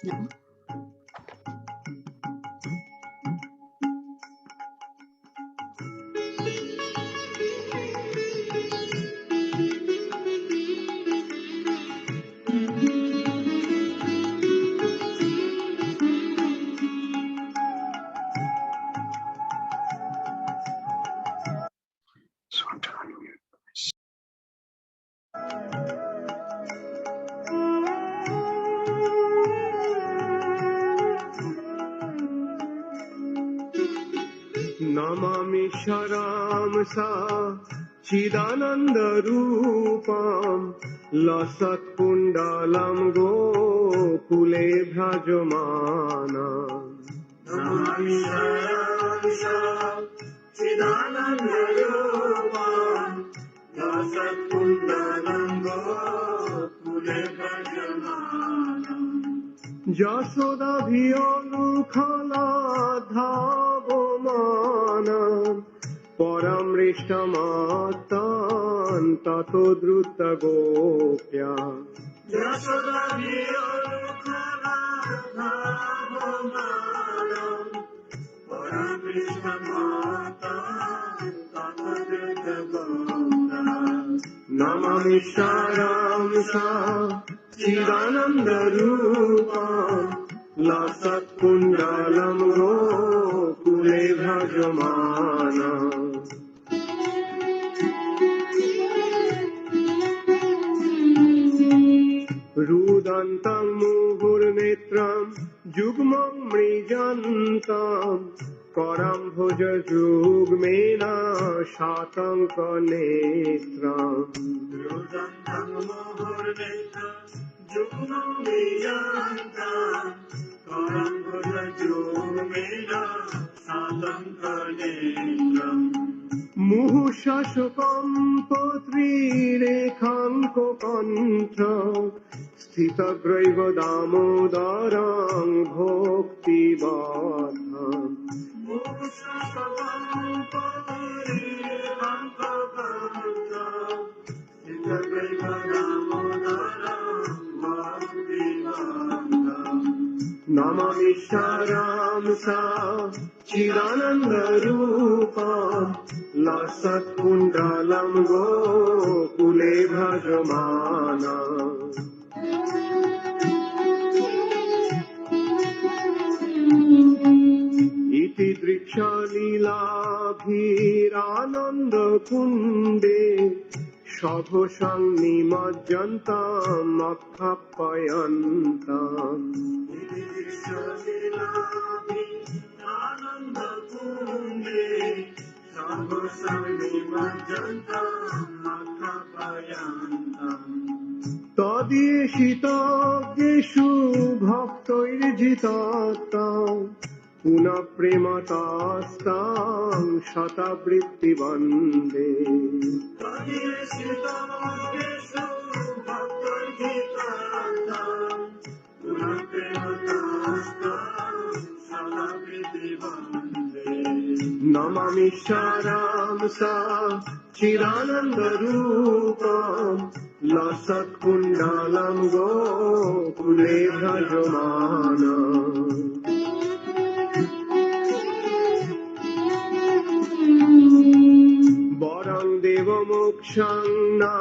No. Namami Sharamsa Chidananda Rupam Lasat Kundalam Gokule Bhrajamanam Namami Sharamsa Chidananda Rupam Lasat Kundalam Gokule Bhrajamanam Jasoda Bhiyolukhala Dhavomanam Paramrishtamatan Tato Drutta Gopya Jasoda Viyolukhala Dhavomanam Paramrishtamatan Tato Drutta Gopya Namami Sharamsa Chidananda Rupam Lasat Kundalam Gokule Bhrajamanam Rudantam Muhurnetram Jugmam Mrijantam Karam Bhoja Jugmena Shatanka Netram Rudantam Muhurnetram Jugmam Mrijantam Karam Bhoja Jugmena Shatanka Netram Muhushashokam Potri Rekhanko Kantra Sthitagraiva Damodaram Bhakti Badham Namami Sharamsa Chidananda Rupam Lasat Kundalam Gokule Bhrajamanam Iti Driksha Leelabhirananda Kunde Shadhosang Nimajjantam Akhapayantam Tadishitageshu bhaktoirjitatam Puna prematastam shatabritti vande Namami Sharamsa Chidananda Rupam Lasat Kundalam Gokule Bhrajamanam Varang Deva Mokshang Na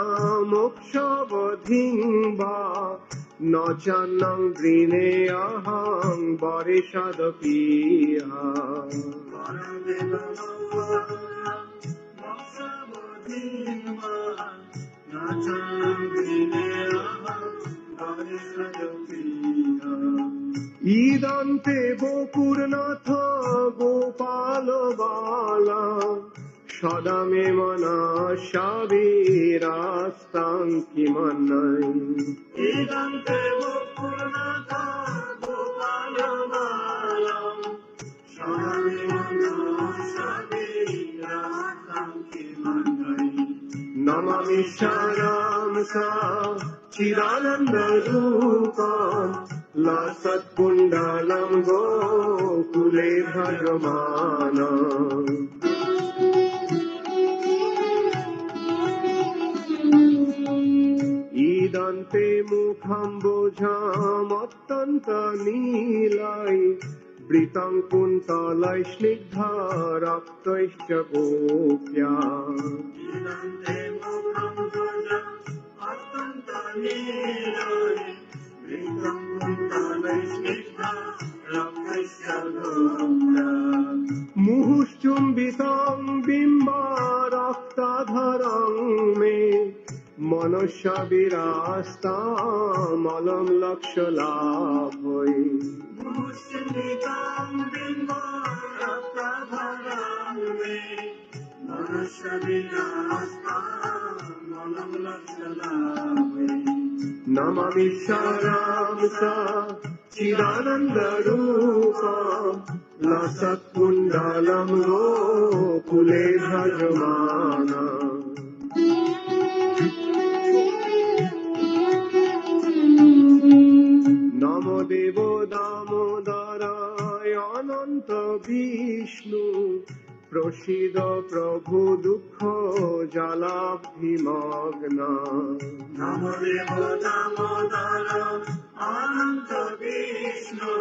Mokshavadhing Va Nachannang Drine Ahang Varishadapiha Idante Gopurnatha Gopala Bala Shadame Mana Shavirastang Kimanai Idante Gopurnatha Gopala Bala Shadame Mana Shavirastang Kimanai Namami Sharamsa Chidananda Rupam Lasat Kundalam Gokule Bhrajamanam Idante করে মুখাম্বোঝাম অত্যন্ত নীলাই বৃতাং কুন্তলাই স্নিগ্ধা রক্তৈশ্চ গোপ্যা নীলন্তে মুখম ভোজা অত্যন্ত নীলয় বৃন্দং কুন্তলৈ স্নিগ্ধা রক্তস্য গোপ্যা মুহুশ্চুম্বিতং বিম্বা রক্তাধরং মে মনস্য বিরাস্তামলম লক্ষ্য লাভৈ মুষ্টিতাং বিম্বং রক্তাধরং মে মনুষ্য বিনাস্তাং মলম লক্ষ্যলাভে নমামি serum সা চিদানন্দরূপম লসৎকুণ্ডলম গোকুলে ভজমানা নমো দেব দামোদরায় অনন্ত বিষ্ণু প্রসীদ প্রভু দুঃখ জলাভিমগ্না নমো দেব দামোদর অনন্ত বিষ্ণু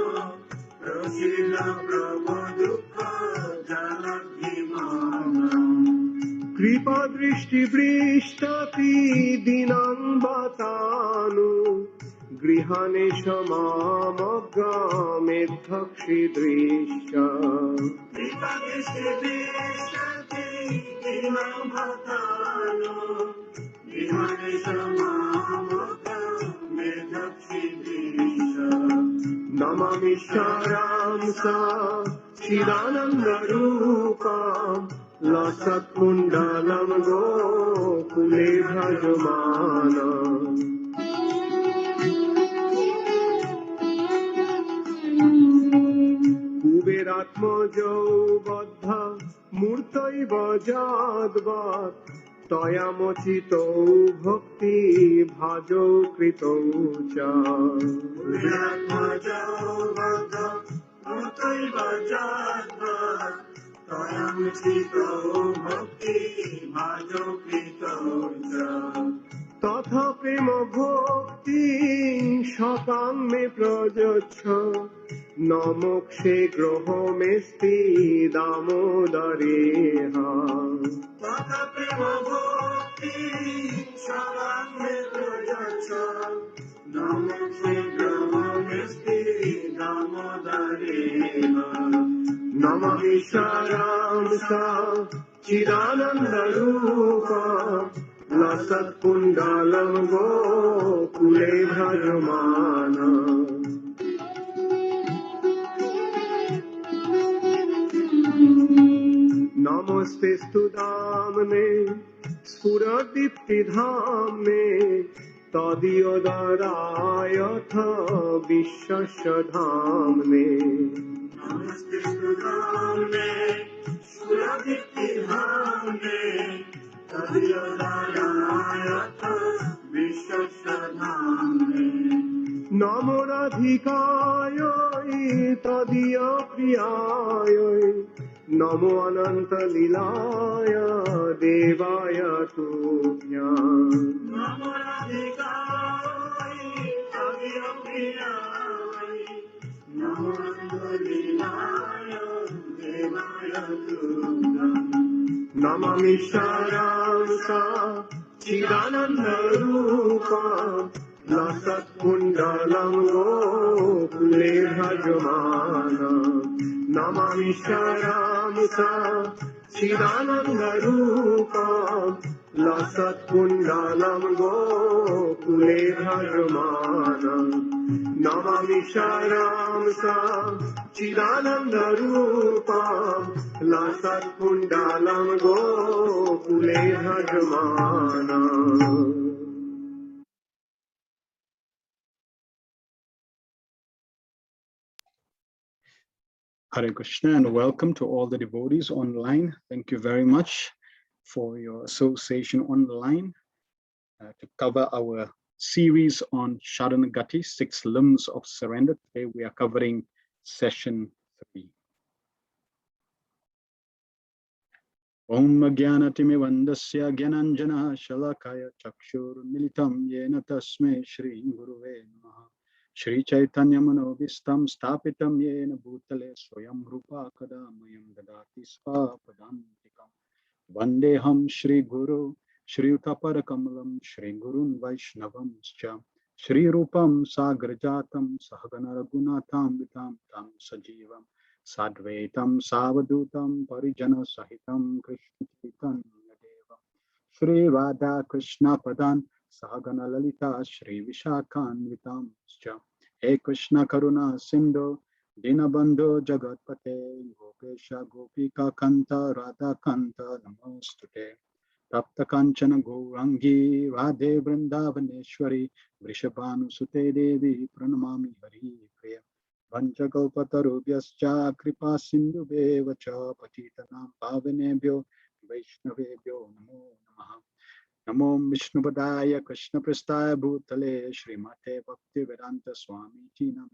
প্রসীদ প্রভু দুঃখ জলভিমগ্ন কৃপা দৃষ্টি বৃষ্টাতি দিনাং বাতানু গৃহাণে সমামগ্রামেদ্ধক্ষি দৃশ্য বিপদৃষ্টি দৃশ্যতি দিনং ভক্তানো বিহানে সমামগ্র মেধক্ষি দৃশ্য নমামি সারাম সা চিদানন্দরূপম লসৎকুণ্ডলম গোকুলে ভজমানা কুবেরাত্মজৌ বদ্ধ মূর্তৈব যাদ্বাৎ তয়ামচিতৌ ভক্তি ভাজৌ কৃতৌ চ বিরাত্মজৌ বদ্ধ মূর্তৈব যাদ্বাৎ তয়ামচিতো ভক্তি ভাজো কৃতৌ চ তথা প্রেম ভক্তি সকাং মে প্রযচ্ছ ন মোক্ষে গ্রহমেস্তি দামোদরেহা তথা প্রেম ভক্তি সবাং মে প্রযচ্ছ নমঃ গ্রহমেস্তি দামোদরেহ নমামি সারাম সা চিদানন্দরূপম লসৎকুণ্ডলম গোকুলে ভজমানা নমস্তেস্তু দামনে স্ফুরদীপ্তিধামনে তদীয়োদরায়থ বিশ্বস্য ধামনে নমস্তে সুধামে সুরভিতিধামে তদিয়োদায়াথ বিশ্বস্যধামে নমো রাধিকায় তদীয় প্রিয়ায় নমো অনন্ত লীলায় দেবায় তুভ্যাম নমো রাধিকায় তদিয়প্রিয়ায় নমো লীলায় দেবায় তুভ্যাম নমামি সারাম সা চিদানন্দরূপম লসৎকুণ্ডলম গোকুলে ভজমানা নমামি সারাম সা চিদানন্দরূপম লসৎকুণ্ডলম গোকুলে ভজমানা নমামি সারাম সা চিদানন্দরূপম লসৎকুণ্ডলম গোকুলে ভজমানা Hare Krishna and welcome to all the devotees online. Thank you very much for your association online to cover our series on Saranagati, 6 limbs of surrender. Today we are covering session 3. Om Jnanatimirandasya Gyananjana Shalakaya Chakshurmilitam Yena Tasmai Shri Guruve Namaha. Shri Chaitanya Manobhistam Stapitam Yena Bhutale Swayam Rupa Kadamayam Dadati Svapadantikam. Vandeham Shri Guru Shri Utaparakamalam Shri Gurun Vaishnavam Scha Shri Rupam Sagrajatam Sahagana Raghunatham Vitam Tam Sajivam Sadvaitam Savadutam Parijana Sahitam Krishna Chaitanya Devam Shri Radha Krishna Padan Sahagana Lalita Shri Vishakhan Vitam Scha He Krishna Karuna Sindhu Dinabandhu Jagatpate Gopesha Gopika Kanta Radha Kanta Namostute Tapta Kanchana Gourangi Radhe Vrindavaneshwari Vrishabhanu Sute Devi Pranamami Hari Priya Vanchakalpatarubhyascha Kripa Sindhubheva Cha Patitanam Pavanebhyo Vaishnavebhyo Namo Namaha Namo Vishnupadaya Krishna Prastaya Bhutale Srimate Bhakti Vedanta Swami Tina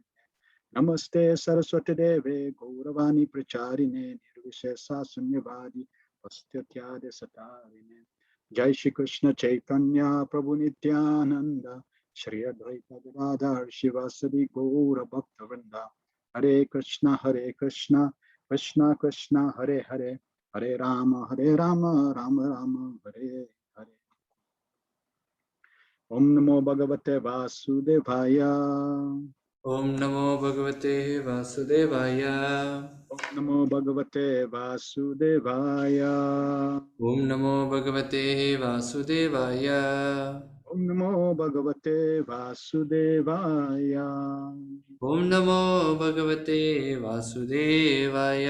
Namaste Saraswati Deve Gauravani Pracharine Nirvishesa Sunyavadi Pastityade Satarine Jai Shri Krishna Chaitanya Prabhu Nityananda Shri Advaita Gadadhar Shivasadi Gaura Bhakta Vrinda Hare Krishna Krishna Krishna Hare Hare Hare Rama Rama Rama Hare Hare Om Namo Bhagavate Vasudevaya Om Namo Bhagavate Vasudevaya. Om Namo Bhagavate Vasudevaya. Om Namo Bhagavate Vasudevaya. Om Namo Bhagavate Vasudevaya. Om Namo Bhagavate Vasudevaya.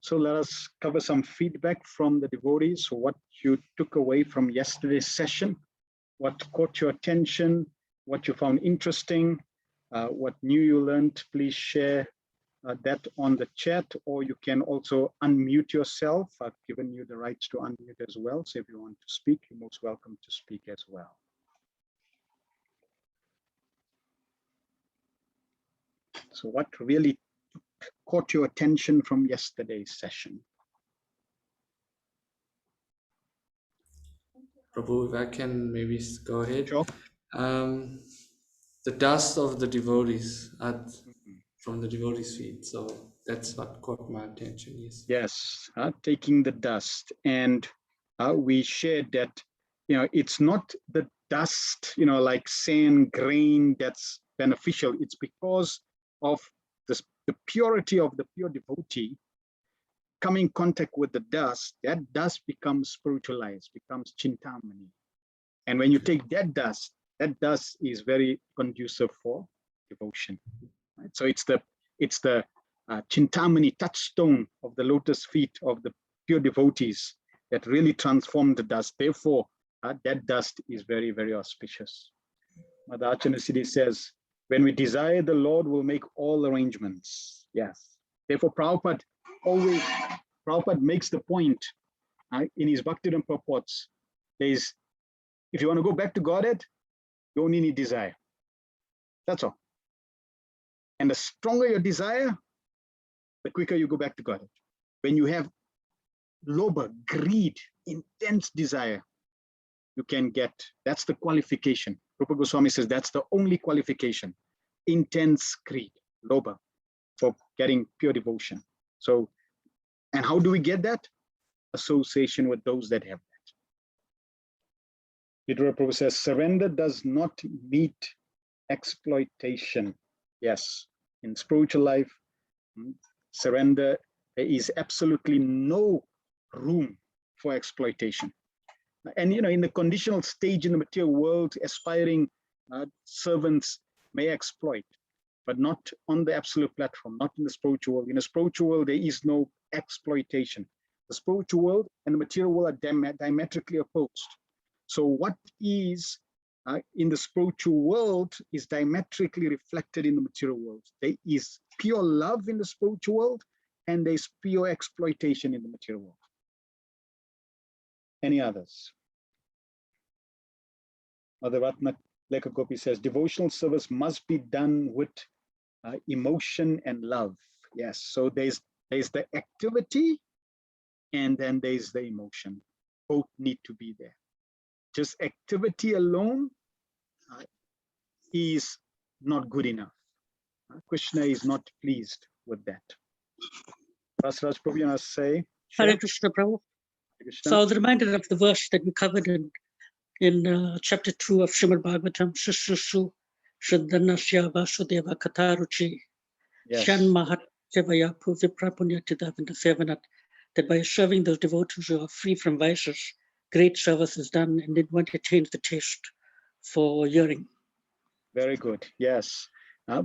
So let us cover some feedback from the devotees. What you took away from yesterday's session, what caught your attention, what you found interesting, what new you learned. Please share that on the chat, or you can also unmute yourself. I've given you the rights to unmute as well. So if you want to speak, you're most welcome to speak as well. So what really caught your attention from yesterday's session? Prabhu, if I can maybe go ahead. Sure. The dust of the devotees Mhm. from the devotees' feet. So that's what caught my attention. Yes. Yes, taking the dust. And we shared that, it's not the dust, like sand grain that's beneficial. It's because of this, the purity of the pure devotee coming in contact with the dust. That dust becomes spiritualized, becomes chintamani. And when you take that dust is very conducive for devotion. Right? So it's the Chintamani touchstone of the lotus feet of the pure devotees that really transform the dust. Therefore, that dust is very, very auspicious. Mother Archana Siddhi says, when we desire the Lord, will make all arrangements. Yes. Therefore, Prabhupada makes the point in his Bhaktivedanta purports. If you want to go back to Godhead, you only need desire. That's all. And the stronger your desire, the quicker you go back to Godhead. When you have lobha, greed, intense desire, you can get, that's the qualification. Rupa Goswami says that's the only qualification, intense greed, lobha, for getting pure devotion. So, and how do we get that? Association with those that have that. Vidura Prabhu says, surrender does not meet exploitation. Yes, in spiritual life, surrender, there is absolutely no room for exploitation. And in the conditional stage in the material world, aspiring servants may exploit, but not on the absolute platform, not in the spiritual world. In the spiritual world, there is no exploitation. The spiritual world and the material world are diametrically opposed. So what is in the spiritual world is diametrically reflected in the material world. There is pure love in the spiritual world, and there's pure exploitation in the material world. Any others? Mother Ratna Lekha Gopi says, devotional service must be done with emotion and love. Yes, so there's the activity, and then there's the emotion. Both need to be there. Just activity alone is not good enough. Krishna is not pleased with that. Rasraj Prabhu, you want to say? Hare Krishna, Prabhu. Krishna? So I was reminded of the verse that we covered in chapter 2 of Srimad Bhagavatam, Shushrushu Shraddhanasya Vasudeva Katharuchi Yes. Shan Mahat Sevaya Puviprapunya Tidavinda Sevanat, that by serving those devotees who are free from vices, great service is done, and it won't change the taste for hearing. Very good. Yes.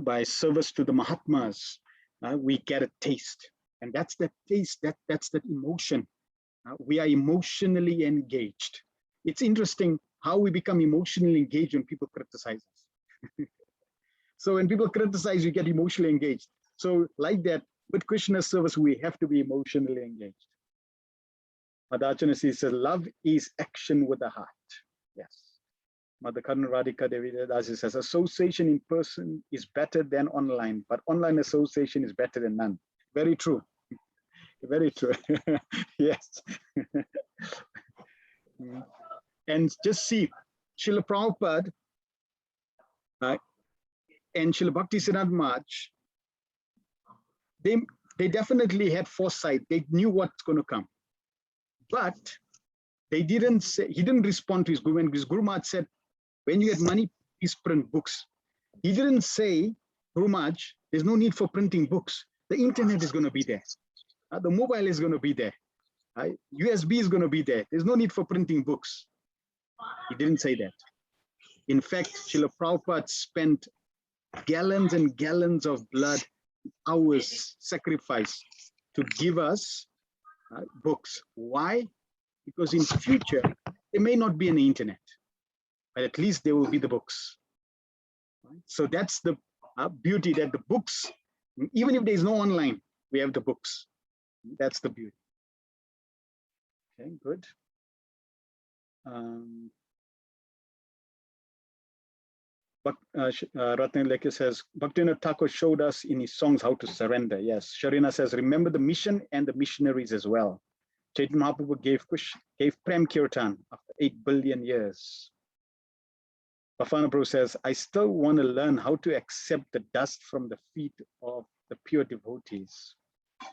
By service to the Mahatmas, we get a taste. And that's that taste, that's that emotion. We are emotionally engaged. It's interesting how we become emotionally engaged when people criticize us. So when people criticize, you get emotionally engaged. So like that, with Krishna's service, we have to be emotionally engaged. Madhachana says, love is action with the heart. Yes. Mother Karna Radhika Devi Dasi says, association in person is better than online, but online association is better than none. Very true. Very true. Yes. And just see, Srila Prabhupada and Srila Bhaktisiddhanta Maharaj, they definitely had foresight. They knew what's going to come. But they didn't say, he didn't respond to his Guru. When his Guru Maharaj said, when you get money, please print books. He didn't say, Guru Maharaj, there's no need for printing books. The internet is going to be there. The mobile is going to be there. USB is going to be there. There's no need for printing books. He didn't say that. In fact, Srila Prabhupada spent gallons and gallons of blood, hours sacrifice to give us books. Why? Because in future, there may not be an internet, but at least there will be the books. So that's the beauty, that the books, even if there's no online, we have the books. That's the beauty. Okay, good. Ratna Lekha says, Bhaktivinoda Thakur showed us in his songs how to surrender. Yes. Sharina says, remember the mission and the missionaries as well. Chaitanya Mahaprabhu gave Prem Kirtan after 8 billion years. Bafana Prabhu says, I still want to learn how to accept the dust from the feet of the pure devotees.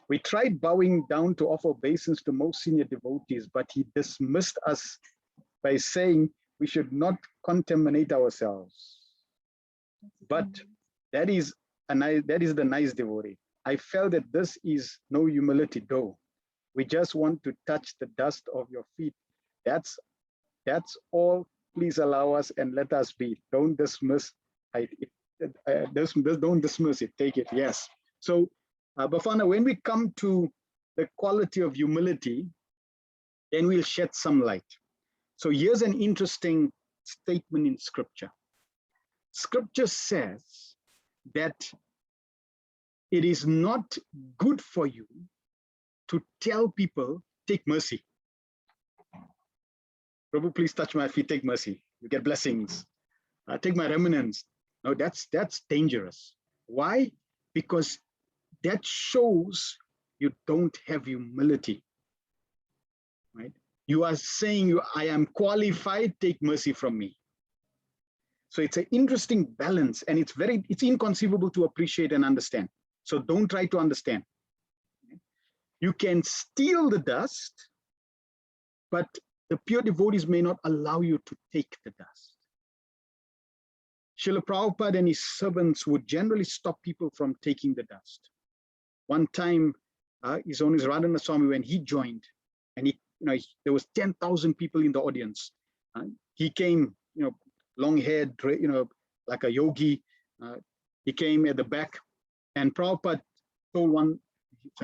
We tried bowing down to offer obeisance to most senior devotees, but he dismissed us by saying we should not contaminate ourselves. But that is the nice devotee. I felt that this is no humility, though. We just want to touch the dust of your feet. That's all. Please allow us and let us be. Don't dismiss. Don't dismiss it. Take it. Yes. So, Bafana, when we come to the quality of humility, then we'll shed some light. So here's an interesting statement in Scripture. Scripture says that it is not good for you to tell people, take mercy. Prabhu, please touch my feet, take mercy. You get blessings. Take my remnants. No, that's dangerous. Why? Because that shows you don't have humility. Right? You are saying, I am qualified, take mercy from me. So it's an interesting balance, and it's inconceivable to appreciate and understand. So don't try to understand. You can steal the dust, but the pure devotees may not allow you to take the dust. Srila Prabhupada and his servants would generally stop people from taking the dust. One time, His Holiness Radhana Swami, when he joined, and there was 10,000 people in the audience. He came, long-haired, like a yogi. He came at the back, and Prabhupada told one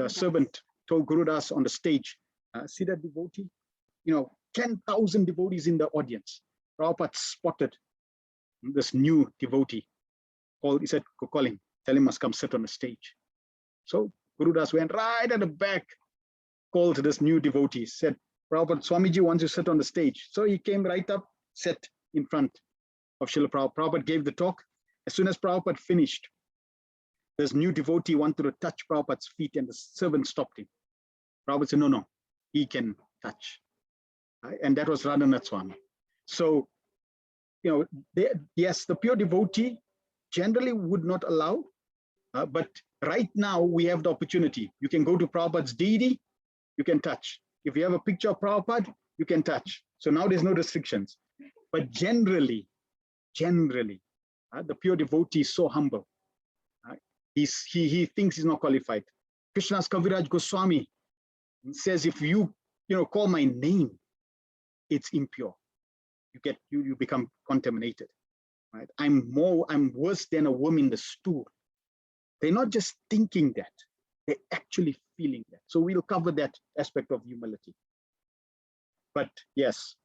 servant, told Gurudas on the stage, see that devotee? 10,000 devotees in the audience. Prabhupada spotted this new devotee. He said, go call him, tell him must come sit on the stage. So Gurudas went right at the back, called this new devotee, said, Prabhupada, Swamiji wants to sit on the stage. So he came right up, sat in front of Srila Prabhupada. Prabhupada gave the talk. As soon as Prabhupada finished, this new devotee wanted to touch Prabhupada's feet, and the servant stopped him. Prabhupada said, no, he can touch. Right? And that was Radhanath Swami. So, yes, the pure devotee generally would not allow, but right now we have the opportunity. You can go to Prabhupada's deity, you can touch. If you have a picture of Prabhupada, you can touch. So now there's no restrictions. But generally, the pure devotee is so humble. He thinks he's not qualified. Krishna's Kaviraj Goswami says, if you call my name, it's impure. You become contaminated. Right? I'm worse than a worm in the stool. They're not just thinking that, they're actually feeling that. So we'll cover that aspect of humility. But yes,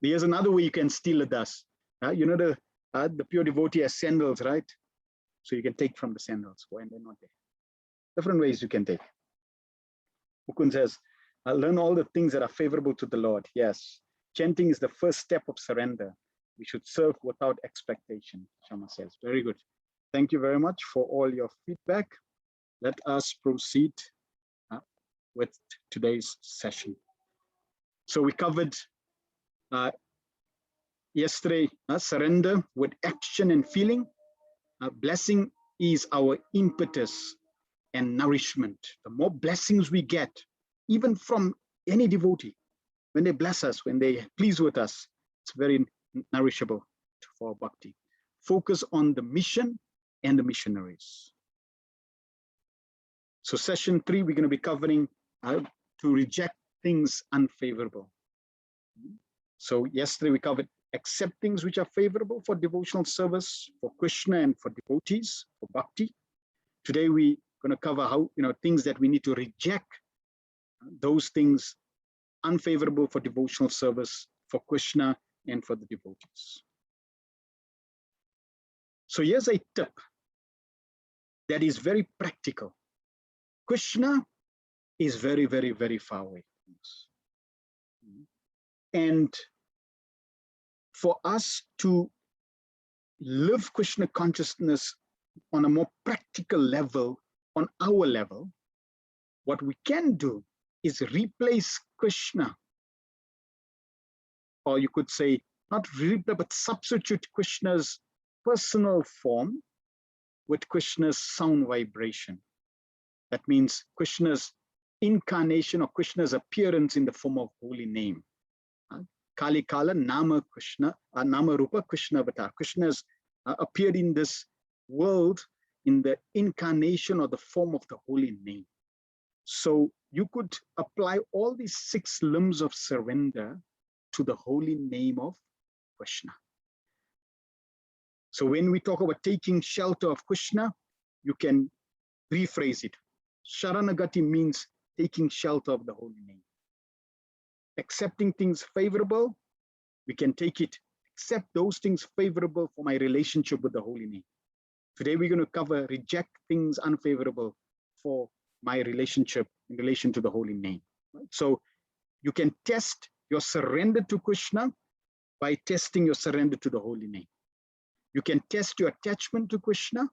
there's another way you can steal the dust. The pure devotee has sandals, right? So you can take from the sandals when they're not there. Different ways you can take. Mukund says, learn all the things that are favorable to the Lord. Yes, chanting is the first step of surrender. We should serve without expectation, Shama says. Very good. Thank you very much for all your feedback. Let us proceed with today's session. So we covered yesterday, surrender with action and feeling. Blessing is our impetus and nourishment. The more blessings we get, even from any devotee, when they bless us, when they please with us, it's very nourishable for bhakti. Focus on the mission and the missionaries. So session 3, we're going to be covering how to reject things unfavorable. So yesterday we covered accept things which are favorable for devotional service, for Krishna and for devotees, for bhakti. Today we're going to cover how, things that we need to reject, those things unfavorable for devotional service, for Krishna and for the devotees. So here's a tip that is very practical. Krishna is very, very, very far away from us. And for us to live Krishna consciousness on a more practical level, on our level, what we can do is replace Krishna, or you could say, not replace, but substitute Krishna's personal form with Krishna's sound vibration. That means Krishna's incarnation or Krishna's appearance in the form of holy name. Kali Kala Nama Krishna, Nama Rupa Krishna Avatar. Krishna has appeared in this world in the incarnation or the form of the holy name. So you could apply all these 6 limbs of surrender to the holy name of Krishna. So when we talk about taking shelter of Krishna, you can rephrase it. Saranagati means taking shelter of the holy name. Accepting things favorable, we can take it, accept those things favorable for my relationship with the holy name. Today we're going to cover reject things unfavorable for my relationship in relation to the holy name. Right? So you can test your surrender to Krishna by testing your surrender to the holy name. You can test your attachment to Krishna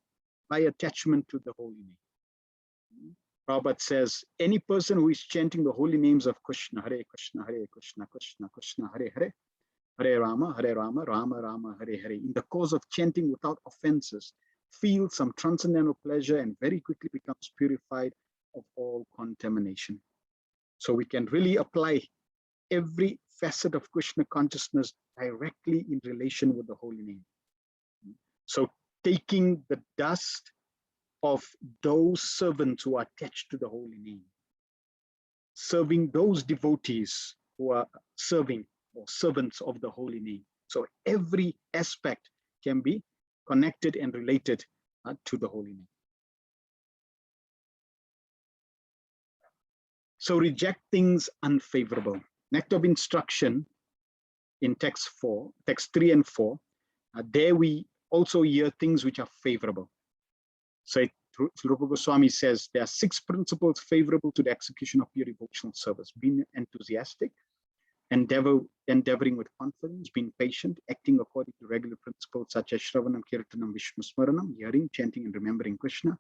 by attachment to the holy name. Prabhupada says, any person who is chanting the holy names of Krishna, Hare Krishna, Hare Krishna, Krishna Krishna, Hare Hare, Hare Rama, Rama Rama, Hare Hare, in the course of chanting without offenses, feels some transcendental pleasure and very quickly becomes purified of all contamination. So we can really apply every facet of Krishna consciousness directly in relation with the holy name. So taking the dust of those servants who are attached to the holy name, serving those devotees who are serving or servants of the holy name. So every aspect can be connected and related to the holy name. So reject things unfavorable. Next of instruction in text 3 and 4, there we also hear things which are favorable. So Rupa Goswami says there are 6 principles favorable to the execution of pure devotional service: being enthusiastic, endeavoring with confidence, being patient, acting according to regular principles such as Shravanam, Kirtanam, Vishnu Smaranam, hearing, chanting, and remembering Krishna,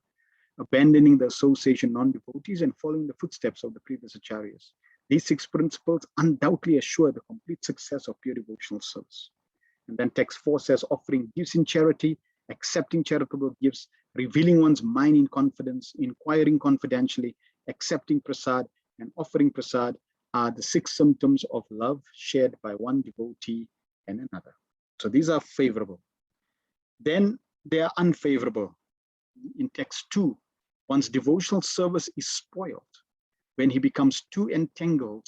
abandoning the association non-devotees, and following the footsteps of the previous acharyas. These 6 principles undoubtedly assure the complete success of pure devotional service. And then text 4 says, offering gifts in charity, accepting charitable gifts, revealing one's mind in confidence, inquiring confidentially, accepting prasad, and offering prasad are the 6 symptoms of love shared by one devotee and another. So these are favorable. Then they are unfavorable. In text 2, one's devotional service is spoiled when he becomes too entangled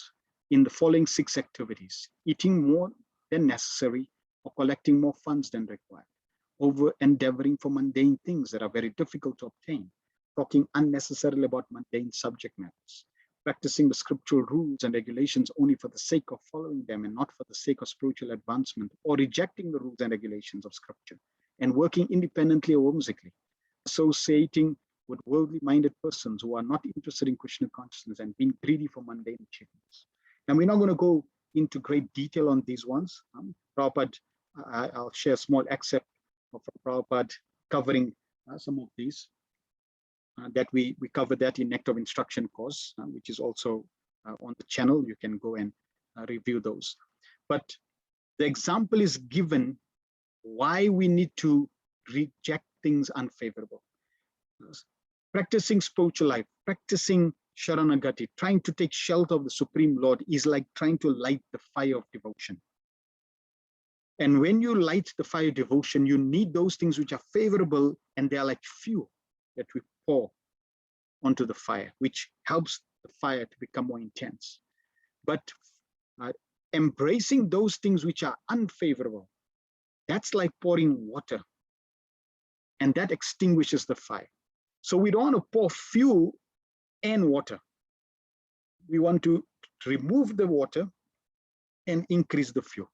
in the following 6 activities: eating more than necessary or collecting more funds than required, over endeavoring for mundane things that are very difficult to obtain, talking unnecessarily about mundane subject matters, practicing the scriptural rules and regulations only for the sake of following them and not for the sake of spiritual advancement, or rejecting the rules and regulations of scripture and working independently or whimsically, associating with worldly minded persons who are not interested in Krishna consciousness and being greedy for mundane achievements. And we're not going to go into great detail on these ones. Prabhupada, I'll share a small excerpt of Prabhupada covering some of these. That we covered that in Nectar of Instruction course, which is also on the channel. You can go and review those. But the example is given why we need to reject things unfavorable. Practicing spiritual life, practicing Saranagati, trying to take shelter of the Supreme Lord is like trying to light the fire of devotion. And when you light the fire of devotion, you need those things which are favorable, and they are like fuel that we pour onto the fire, which helps the fire to become more intense. But embracing those things which are unfavorable, that's like pouring water, and that extinguishes the fire. So we don't want to pour fuel and water. We want to remove the water and increase the fuel.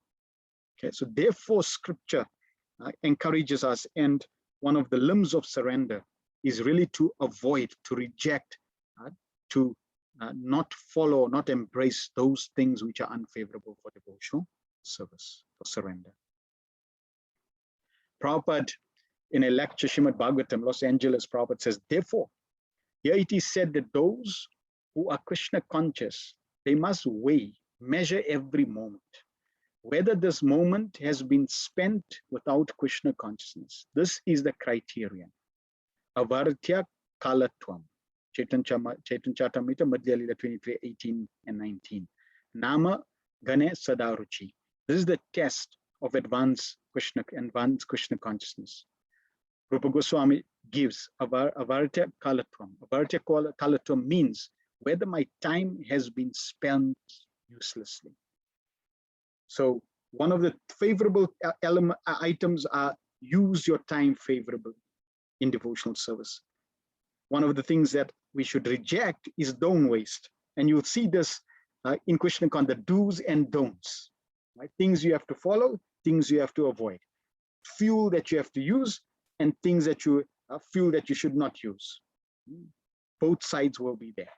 Okay, so therefore scripture encourages us, and one of the limbs of surrender is really to avoid, to reject, to not follow, not embrace those things which are unfavorable for devotional service, for surrender. Prabhupada, in a lecture, Srimad Bhagavatam, Los Angeles, Prabhupada says, therefore, here it is said that those who are Krishna conscious, they must weigh, measure every moment, whether this moment has been spent without Krishna consciousness. This is the criterion. Avartya kalatvam. Chaitanya Charitamrita, Madhya Lila 23, 18 and 19. Nama Gane Sadaruchi. This is the test of advanced Krishna consciousness. Rupa Goswami gives Avartya kalatvam. Avartya kalatvam means whether my time has been spent uselessly. So one of the favorable items are use your time favorably in devotional service. One of the things that we should reject is don't waste. And you'll see this in Krishna consciousness, the do's and don'ts. Right? Things you have to follow, things you have to avoid. Fuel that you have to use, and things that you fuel that you should not use. Both sides will be there,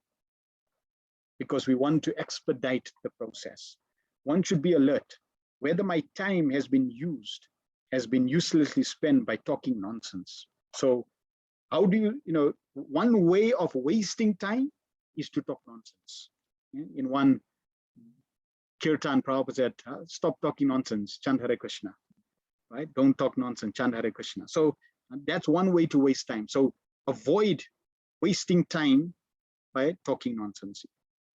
because we want to expedite the process. One should be alert whether my time has been uselessly spent by talking nonsense. So how do you, one way of wasting time is to talk nonsense. In one kirtan, Prabhupada said, stop talking nonsense, chant Hare Krishna, right? Don't talk nonsense, chant Hare Krishna. So that's one way to waste time. So avoid wasting time by talking nonsense.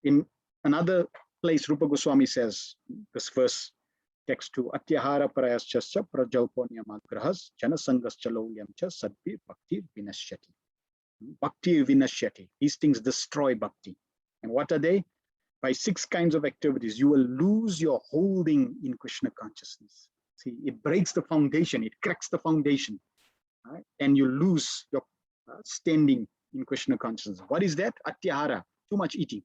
In another place, Rupa Goswami says, this verse, text 2, Atyahara prayaschasya prajalponyamagrahas janasangaschaloyam cha sadvi bhakti vinashyati. Bhakti vinashyati. These things destroy bhakti. And what are they? By 6 kinds of activities, you will lose your holding in Krishna consciousness. See, it breaks the foundation, it cracks the foundation, right? And you lose your standing in Krishna consciousness. What is that? Atyahara, too much eating.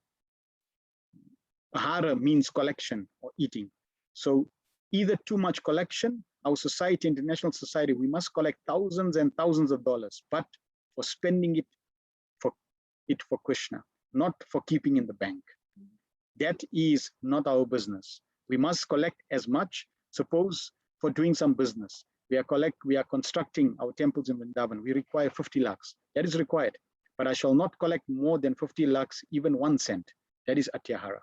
Ahara means collection or eating. So either too much collection, our society, international society, we must collect thousands and thousands of dollars, but for spending it for Krishna, not for keeping in the bank. That is not our business. We must collect as much. Suppose for doing some business, we are constructing our temples in Vrindavan. We require 50 lakhs. That is required. But I shall not collect more than 50 lakhs, even 1 cent. That is Atyahara.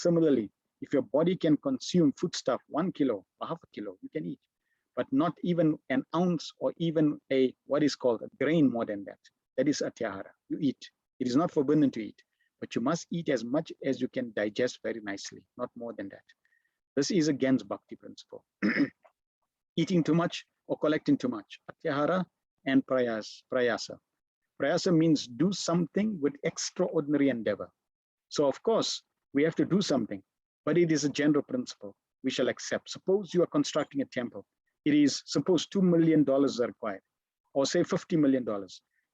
Similarly, if your body can consume foodstuff 1 kilo or half a kilo, you can eat, but not even an ounce or even a what is called a grain more than that. That is atyahara. You eat. It is not forbidden to eat, but you must eat as much as you can digest very nicely, not more than that. This is against bhakti principle. Eating too much or collecting too much. Atyahara and prayasa. Prayasa means do something with extraordinary endeavor. So of course, we have to do something, but it is a general principle we shall accept. Suppose you are constructing a temple. It is, suppose $2 million are required, or say $50 million.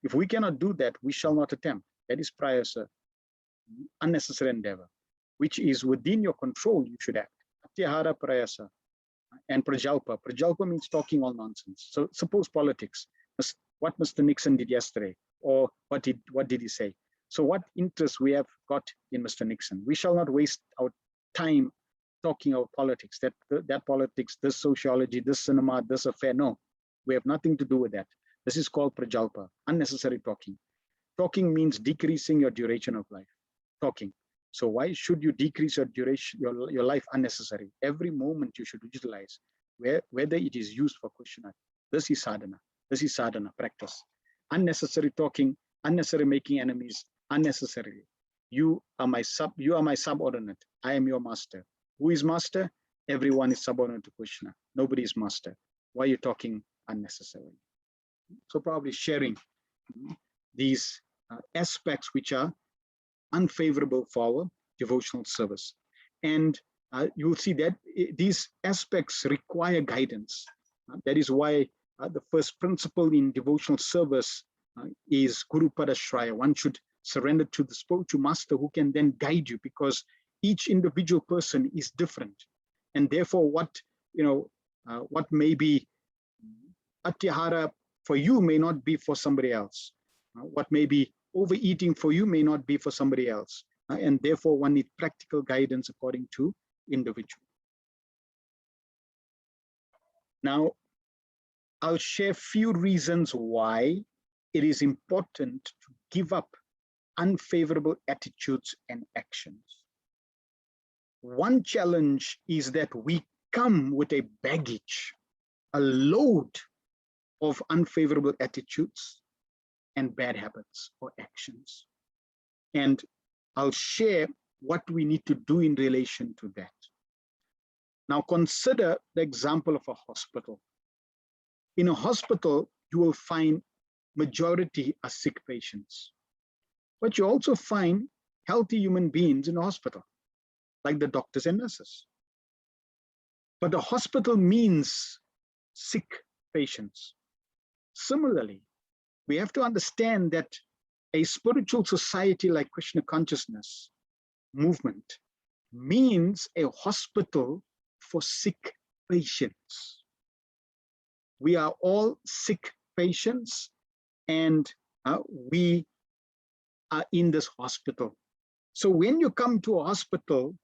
If we cannot do that, we shall not attempt. That is prayasa, unnecessary endeavor, which is within your control, you should act. Atyahara prayasa. And prajalpa. Prajalpa means talking all nonsense. So suppose politics, what Mr. Nixon did yesterday, or what did he say? So what interest we have got in Mr. Nixon? We shall not waste our time talking about politics, that politics, this sociology, this cinema, this affair. No, we have nothing to do with that. This is called prajalpa, unnecessary talking. Talking means decreasing your duration of life. Talking. So why should you decrease your duration, your life unnecessary? Every moment you should utilize, whether it is used for Krishna. This is sadhana. This is sadhana practice. Unnecessary talking, unnecessary making enemies, unnecessarily. You are my subordinate. I am your master. Who is master? Everyone is subordinate to Krishna. Nobody is master. Why are you talking unnecessarily? So probably sharing these aspects which are unfavorable for our devotional service. And you will see that these aspects require guidance. That is why the first principle in devotional service is Guru Padashraya. One should surrender to the spiritual master who can then guide you, because each individual person is different. And therefore what may be atyahara for you may not be for somebody else. What may be overeating for you may not be for somebody else. And therefore one needs practical guidance according to individual. Now, I'll share few reasons why it is important to give up unfavorable attitudes and actions. One challenge is that we come with a baggage, a load of unfavorable attitudes and bad habits or actions. And I'll share what we need to do in relation to that. Now consider the example of a hospital. In a hospital, you will find majority are sick patients. But you also find healthy human beings in a hospital, like the doctors and nurses. But the hospital means sick patients. Similarly, we have to understand that a spiritual society like Krishna consciousness movement means a hospital for sick patients. We are all sick patients, and we are in this hospital. So when you come to a hospital,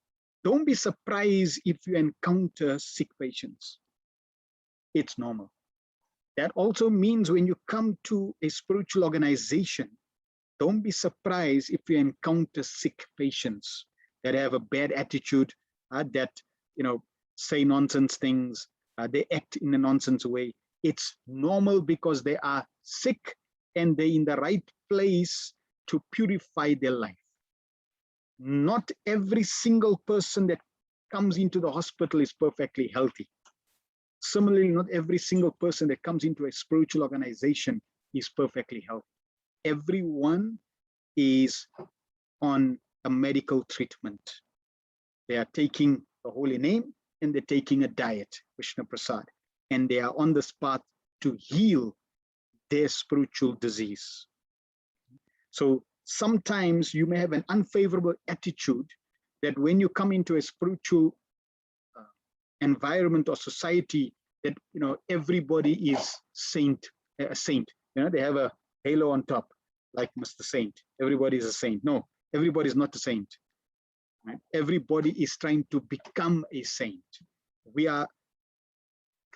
don't be surprised if you encounter sick patients. It's normal. That also means when you come to a spiritual organization, don't be surprised if you encounter sick patients that have a bad attitude, that say nonsense things, they act in a nonsense way. It's normal because they are sick and they're in the right place to purify their life. Not every single person that comes into the hospital is perfectly healthy. Similarly, not every single person that comes into a spiritual organization is perfectly healthy. Everyone is on a medical treatment. They are taking the holy name and they're taking a diet, Krishna Prasad, and they are on this path to heal their spiritual disease. So sometimes you may have an unfavorable attitude that when you come into a spiritual environment or society, that everybody is a saint. They have a halo on top, like Mr. Saint. Everybody is a saint. No, everybody is not a saint. Right? Everybody is trying to become a saint. We are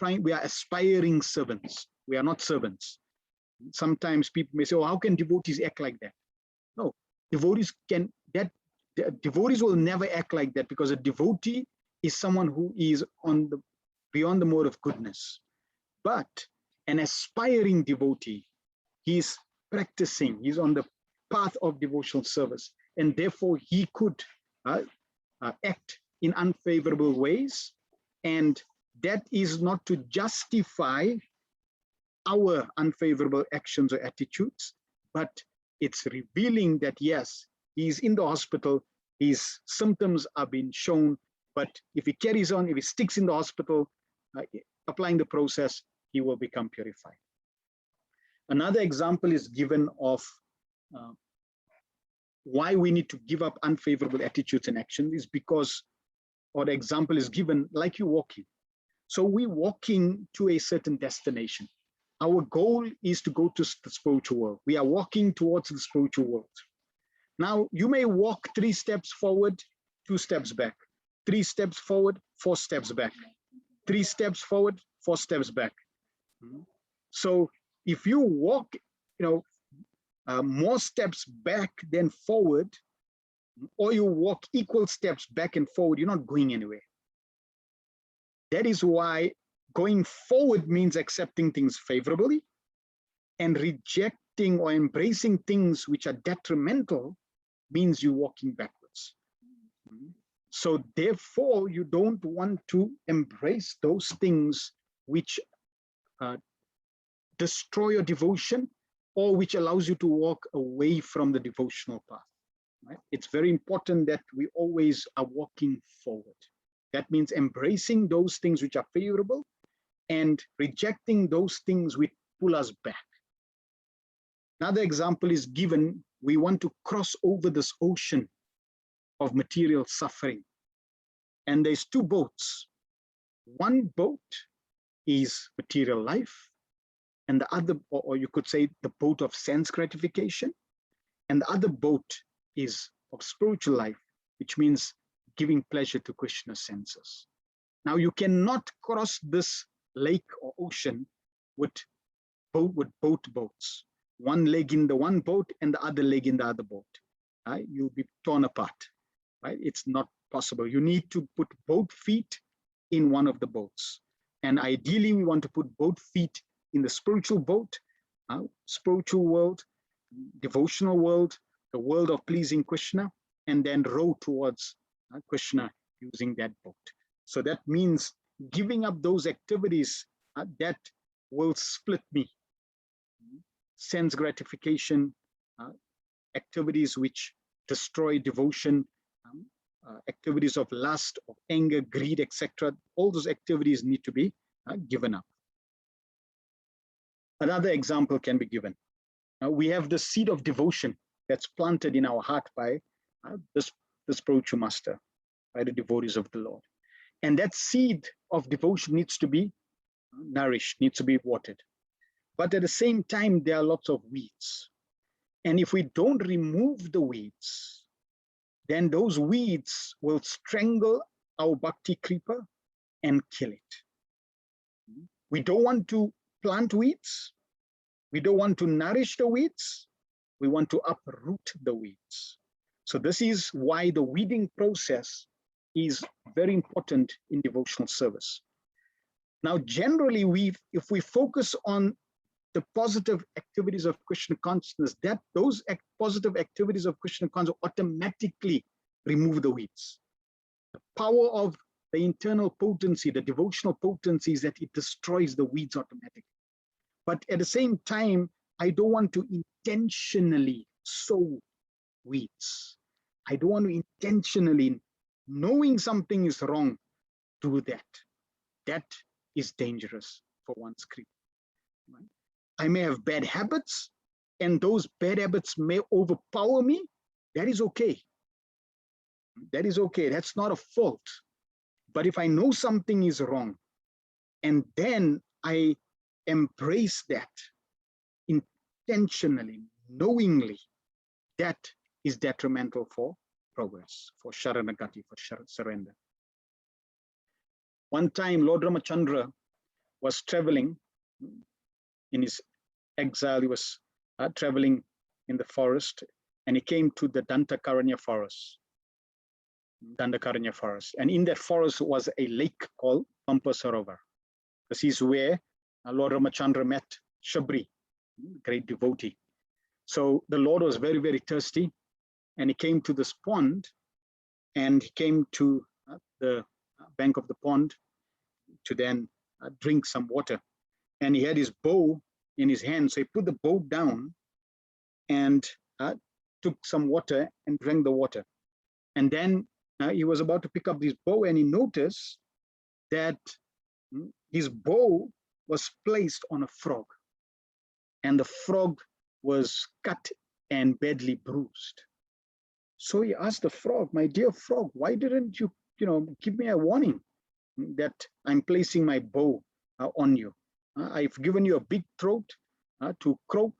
aspiring servants. We are not servants. Sometimes people may say, oh, how can devotees act like that? No, devotees can, that devotees will never act like that, because a devotee is someone who is on the beyond the mode of goodness. But an aspiring devotee, he's practicing, he's on the path of devotional service, and therefore he could act in unfavorable ways, and that is not to justify our unfavorable actions or attitudes, but it's revealing that yes, he's in the hospital, his symptoms are being shown, but if he carries on, if he sticks in the hospital, applying the process, he will become purified. Another example is given of why we need to give up unfavorable attitudes and actions is because, or the example is given like you walking. So we're walking to a certain destination. Our goal is to go to the spiritual world. We are walking towards the spiritual world. Now, you may walk 3 steps forward, 2 steps back, 3 steps forward, 4 steps back, 3 steps forward, 4 steps back. So if you walk, more steps back than forward, or you walk equal steps back and forward, you're not going anywhere. That is why going forward means accepting things favorably, and rejecting or embracing things which are detrimental means you're walking backwards. So therefore, you don't want to embrace those things which destroy your devotion, or which allows you to walk away from the devotional path. Right? It's very important that we always are walking forward. That means embracing those things which are favorable and rejecting those things which pull us back. Another example is given. We want to cross over this ocean of material suffering. And there's 2 boats. One boat is material life, and the other, or you could say the boat of sense gratification, and the other boat is of spiritual life, which means giving pleasure to Krishna's senses. Now you cannot cross this lake or ocean with both boats. One leg in the one boat and the other leg in the other boat. Right? You'll be torn apart. Right? It's not possible. You need to put both feet in one of the boats. And ideally, we want to put both feet in the spiritual boat, spiritual world, devotional world, the world of pleasing Krishna, and then row towards Krishna using that boat. So that means giving up those activities that will split me. Sense gratification, activities which destroy devotion, activities of lust, of anger, greed, etc. All those activities need to be given up. Another example can be given. We have the seed of devotion that's planted in our heart by the spiritual master, by the devotees of the Lord. And that seed of devotion needs to be nourished, needs to be watered. But at the same time, there are lots of weeds. And if we don't remove the weeds, then those weeds will strangle our bhakti creeper and kill it. We don't want to plant weeds. We don't want to nourish the weeds. We want to uproot the weeds. So this is why the weeding process is very important in devotional service. Now, generally, if we focus on the positive activities of Krishna consciousness, that those positive activities of Krishna consciousness automatically remove the weeds. The power of the internal potency, the devotional potency, is that it destroys the weeds automatically. But at the same time, I don't want to intentionally sow weeds. I don't want to intentionally, knowing something is wrong, do that. That is dangerous for one's creed. Right? I may have bad habits, and those bad habits may overpower me. That is okay. That is okay. That's not a fault. But if I know something is wrong, and then I embrace that intentionally, knowingly, that is detrimental for progress, for Saranagati, for surrender. One time, Lord Ramachandra was traveling in his exile. He was traveling in the forest, and he came to the Dantakaranya forest. Dandakaranya forest. And in that forest was a lake called Pampasarovar. This is where Lord Ramachandra met Shabri, great devotee. So the Lord was very, very thirsty, and he came to this pond, and he came to the bank of the pond to then drink some water. And he had his bow in his hand, so he put the bow down and took some water and drank the water. And then he was about to pick up his bow, and he noticed that his bow was placed on a frog, and the frog was cut and badly bruised. So he asked the frog, "My dear frog, why didn't you, give me a warning that I'm placing my bow on you? I've given you a big throat to croak,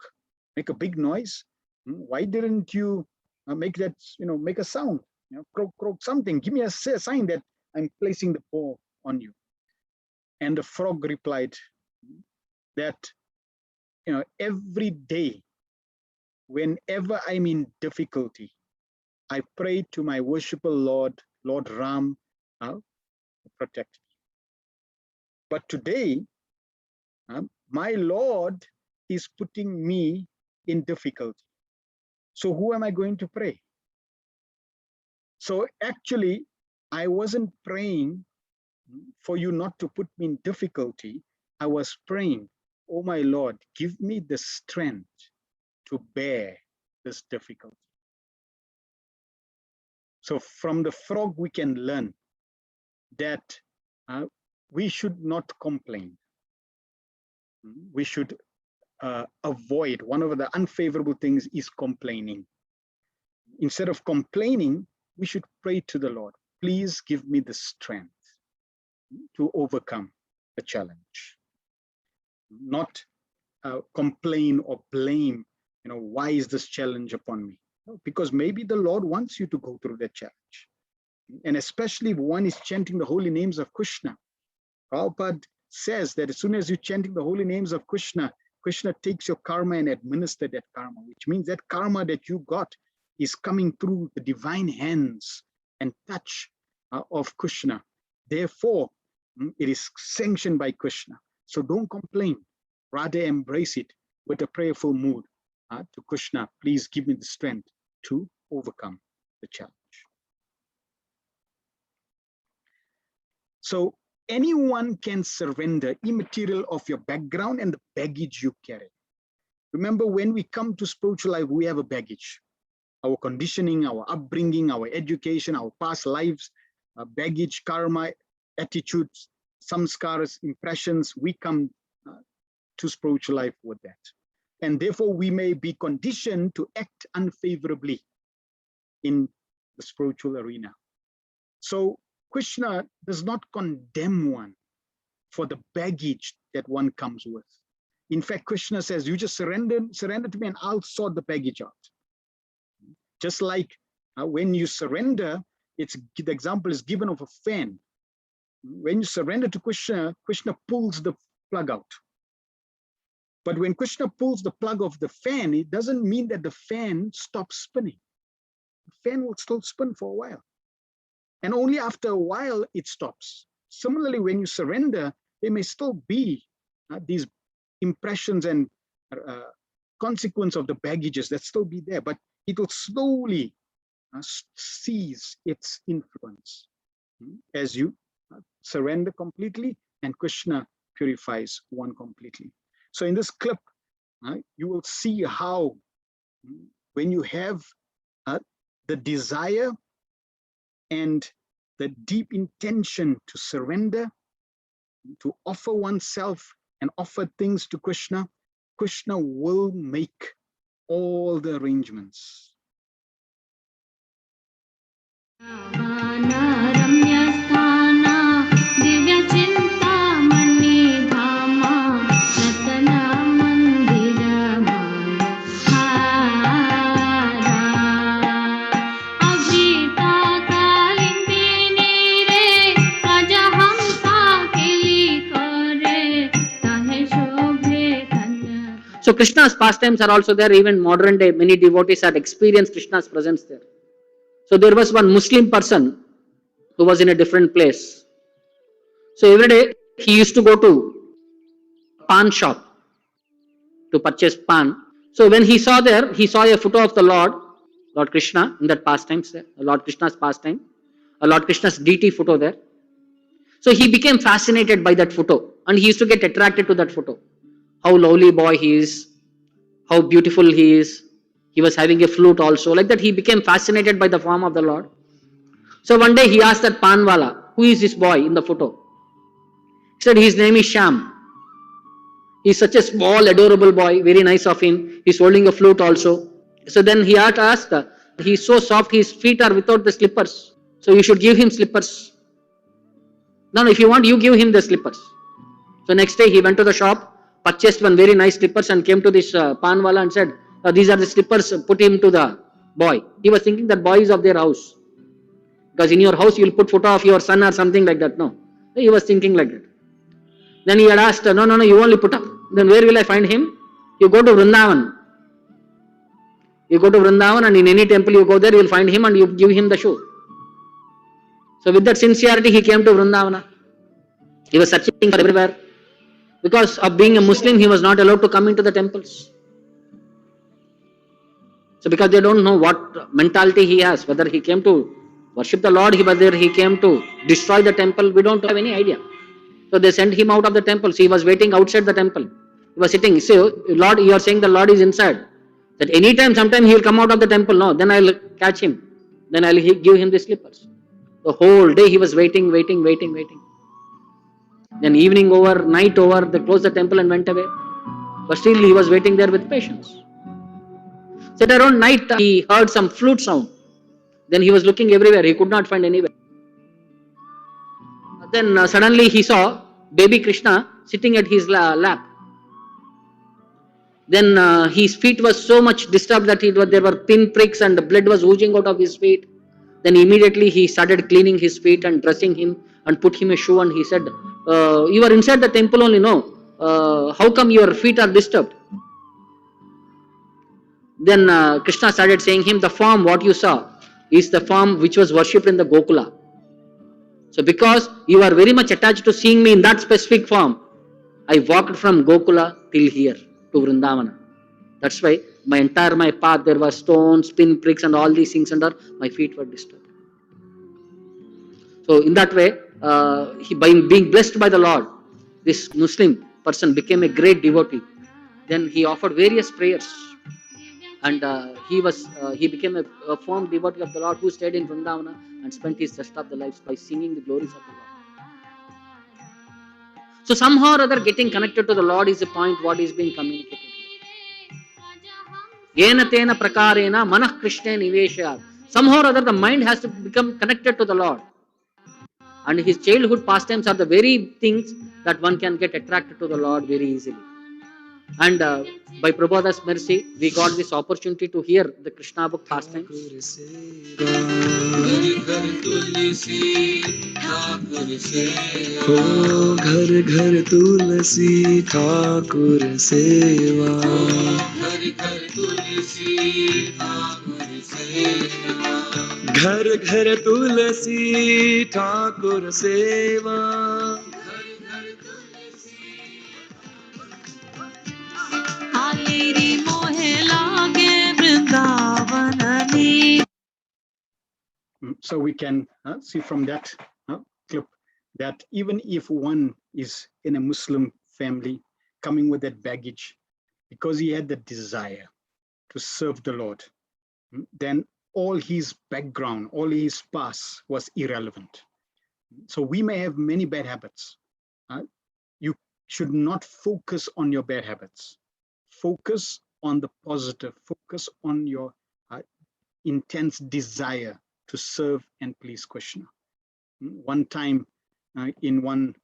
make a big noise. Why didn't you make that, make a sound, croak, croak, something? Give me a sign that I'm placing the bow on you." And the frog replied that, every day, whenever I'm in difficulty, I pray to my worshipful Lord, Lord Ram, to protect me. But today, my Lord is putting me in difficulty. So who am I going to pray? So actually, I wasn't praying for you not to put me in difficulty. I was praying, "Oh my Lord, give me the strength to bear this difficulty." So from the frog, we can learn that we should not complain. We should avoid. One of the unfavorable things is complaining. Instead of complaining, we should pray to the Lord, "Please give me the strength to overcome the challenge." Not complain or blame, why is this challenge upon me? Because maybe the Lord wants you to go through that challenge. And especially if one is chanting the holy names of Krishna. Prabhupada says that as soon as you're chanting the holy names of Krishna, Krishna takes your karma and administers that karma, which means that karma that you got is coming through the divine hands and touch of Krishna. Therefore, it is sanctioned by Krishna. So don't complain, rather embrace it with a prayerful mood to Krishna. "Please give me the strength to overcome the challenge." So anyone can surrender immaterial of your background and the baggage you carry. Remember, when we come to spiritual life, we have a baggage. Our conditioning, our upbringing, our education, our past lives, baggage, karma, attitudes, samskaras, impressions, we come to spiritual life with that. And therefore, we may be conditioned to act unfavorably in the spiritual arena. So Krishna does not condemn one for the baggage that one comes with. In fact, Krishna says, "You just surrender to me and I'll sort the baggage out." Just like when you surrender, the example is given of a fan. When you surrender to Krishna, Krishna pulls the plug out. But when Krishna pulls the plug of the fan, it doesn't mean that the fan stops spinning. The fan will still spin for a while. And only after a while it stops. Similarly, when you surrender, there may still be these impressions and consequence of the baggages that still be there, but it will slowly cease its influence as you surrender completely and Krishna purifies one completely. So in this clip, you will see how when you have the desire and the deep intention to surrender, to offer oneself and offer things to Krishna, Krishna will make all the arrangements. So Krishna's pastimes are also there. Even modern day, many devotees had experienced Krishna's presence there. So there was one Muslim person who was in a different place. So every day he used to go to pan shop to purchase pan. So when he saw there, he saw a photo of the Lord Krishna in that pastimes, Lord Krishna's pastime, Lord Krishna's deity photo there. So he became fascinated by that photo and he used to get attracted to that photo. How lovely boy he is, how beautiful he is. He was having a flute also. Like that, he became fascinated by the form of the Lord. So one day he asked that panwala, who is this boy in the photo? He said, his name is Sham. He's such a small, adorable boy, very nice of him. He's holding a flute also. So then he asked, he's so soft, his feet are without the slippers. So you should give him slippers. No, if you want, you give him the slippers. So next day he went to the shop, purchased one very nice slippers and came to this panwala and said, these are the slippers, put him to the boy. He was thinking that boy is of their house. Because in your house you will put photo of your son or something like that. No. He was thinking like that. Then he had asked, no, you only put up. Then where will I find him? You go to Vrindavan. You go to Vrindavan and in any temple you go there, you will find him and you give him the shoe. So with that sincerity he came to Vrindavana. He was searching for everywhere. Because of being a Muslim, he was not allowed to come into the temples. So because they don't know what mentality he has, whether he came to worship the Lord, whether he came to destroy the temple, we don't have any idea. So they sent him out of the temple. So he was waiting outside the temple. He was sitting. So Lord, you are saying the Lord is inside. That anytime, sometime he will come out of the temple. No, then I'll catch him. Then I'll give him the slippers. The whole day he was waiting. Then evening over, night over, they closed the temple and went away. But still he was waiting there with patience. So at around night he heard some flute sound. Then he was looking everywhere. He could not find anywhere. Then suddenly he saw baby Krishna sitting at his lap. Then his feet was so much disturbed that there were pinpricks and the blood was oozing out of his feet. Then immediately he started cleaning his feet and dressing him and put him a shoe and he said, you are inside the temple only, no? How come your feet are disturbed? Then Krishna started saying him, the form what you saw is the form which was worshipped in the Gokula. So because you are very much attached to seeing me in that specific form, I walked from Gokula till here to Vrindavana. That's why my path, there were stones, pinpricks and all these things under my feet were disturbed. So in that way, by being blessed by the Lord, this Muslim person became a great devotee. Then he offered various prayers. And he became a firm devotee of the Lord who stayed in Vrindavana and spent his rest of the life by singing the glories of the Lord. So somehow or other getting connected to the Lord is the point what is being communicated here. Yena tena prakarena manah krishna niveshayat. Somehow or other the mind has to become connected to the Lord. And his childhood pastimes are the very things that one can get attracted to the Lord very easily. And by Prabhupada's mercy, we got this opportunity to hear the Krishna book pastimes. घर घर तुलसी ठाकुर सेवा घर घर तुलसी ठाकुर सेवा So we can see from that clip that even if one is in a Muslim family coming with that baggage, because he had the desire to serve the Lord, then all his background, all his past was irrelevant. So we may have many bad habits. You should not focus on your bad habits. Focus on the positive. Focus on your intense desire to serve and please Krishna. One time in one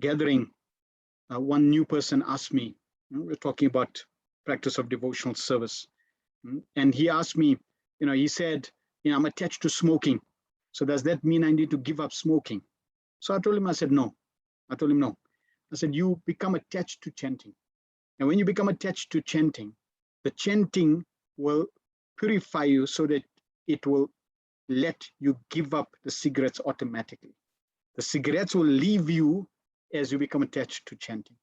gathering, one new person asked me, we're talking about practice of devotional service, and he asked me, he said, I'm attached to smoking. So does that mean I need to give up smoking? So I told him, I said, no. I told him, no. I said, you become attached to chanting. And when you become attached to chanting, the chanting will purify you so that it will let you give up the cigarettes automatically. The cigarettes will leave you as you become attached to chanting.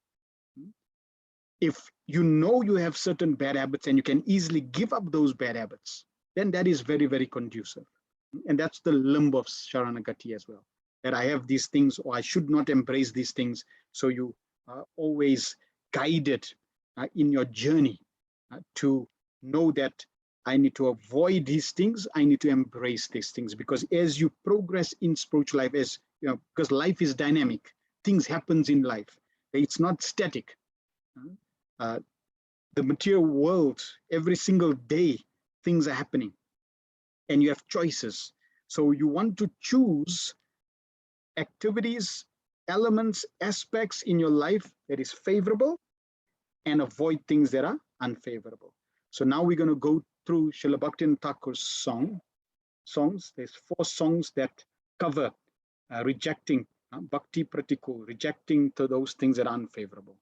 If you know you have certain bad habits and you can easily give up those bad habits, then that is very, very conducive. And that's the limb of Saranagati as well, that I have these things or I should not embrace these things. So you are always guided in your journey to know that I need to avoid these things, I need to embrace these things, because as you progress in spiritual life, as you know, because life is dynamic, things happens in life, it's not static. The material world, every single day, things are happening and you have choices. So you want to choose activities, elements, aspects in your life that is favorable and avoid things that are unfavorable. So now we're going to go through Srila Bhaktivinoda Thakur's songs. There's 4 songs that cover rejecting bhakti pratikul, rejecting to those things that are unfavorable.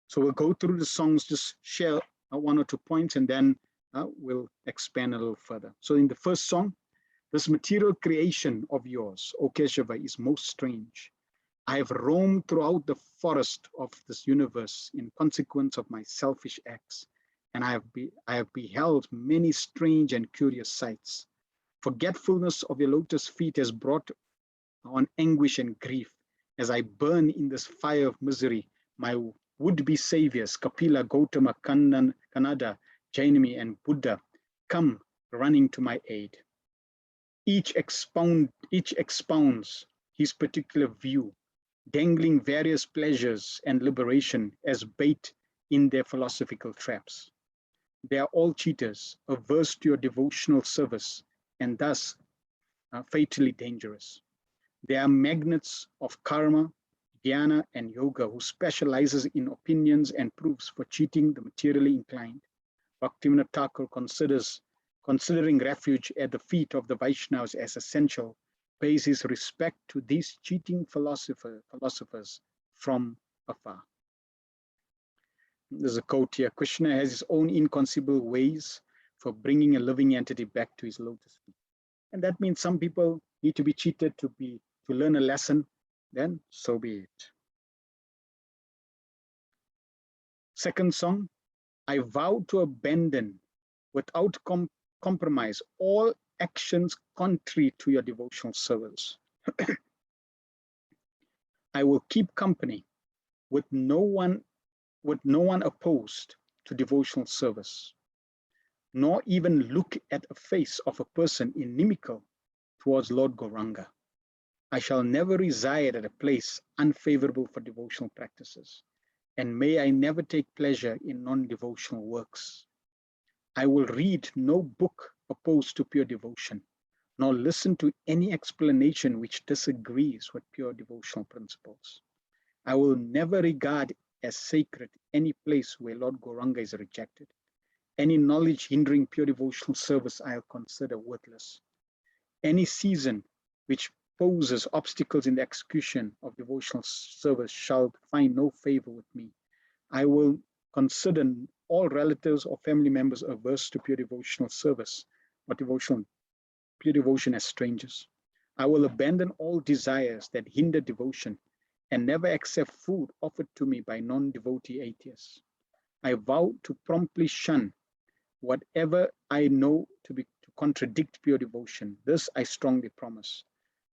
So we'll go through the songs, just share 1 or 2 points, and then we'll expand a little further. So in the first song, this material creation of yours, O Keshava, is most strange. I have roamed throughout the forest of this universe in consequence of my selfish acts, and I have beheld many strange and curious sights. Forgetfulness of your lotus feet has brought on anguish and grief as I burn in this fire of misery. My would-be saviors, Kapila, Gautama, Kanada, Jainami, and Buddha, come running to my aid. Each expounds his particular view, dangling various pleasures and liberation as bait in their philosophical traps. They are all cheaters, averse to your devotional service, and thus fatally dangerous. They are magnets of karma, dhyana, and yoga who specializes in opinions and proofs for cheating the materially inclined. Bhaktivinoda Thakur considering refuge at the feet of the Vaishnavas as essential, pays his respect to these cheating philosophers from afar. There's a quote here: Krishna has his own inconceivable ways for bringing a living entity back to his lotus feet. And that means some people need to be cheated to learn a lesson, then so be it. Second song, I vow to abandon without compromise all actions contrary to your devotional service. I will keep company with no one opposed to devotional service, nor even look at a face of a person inimical towards Lord Gauranga. I shall never reside at a place unfavorable for devotional practices, and may I never take pleasure in non-devotional works. I will read no book opposed to pure devotion, nor listen to any explanation which disagrees with pure devotional principles. I will never regard as sacred any place where Lord Gauranga is rejected. Any knowledge hindering pure devotional service I'll consider worthless. Any season which poses obstacles in the execution of devotional service shall find no favor with me. I will consider all relatives or family members averse to pure devotional service or pure devotion as strangers. I will abandon all desires that hinder devotion and never accept food offered to me by non-devotee atheists. I vow to promptly shun whatever I know to contradict pure devotion. This I strongly promise.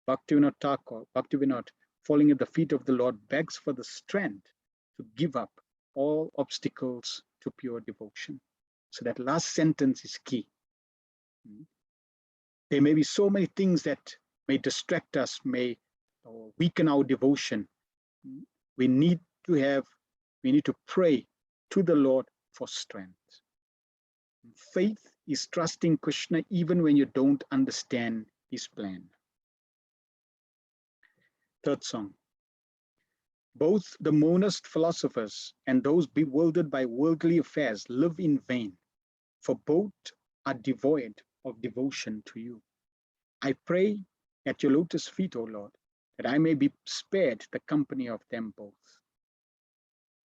Bhaktivinoda Thakur, Bhaktivinoda, falling at the feet of the Lord, begs for the strength to give up all obstacles to pure devotion. So that last sentence is key. There may be so many things that may distract us, may weaken our devotion. We need to pray to the Lord for strength. Faith is trusting Krishna even when you don't understand his plan. Third song. Both the monist philosophers and those bewildered by worldly affairs live in vain, for both are devoid of devotion to you. I pray at your lotus feet, O Lord, that I may be spared the company of them both.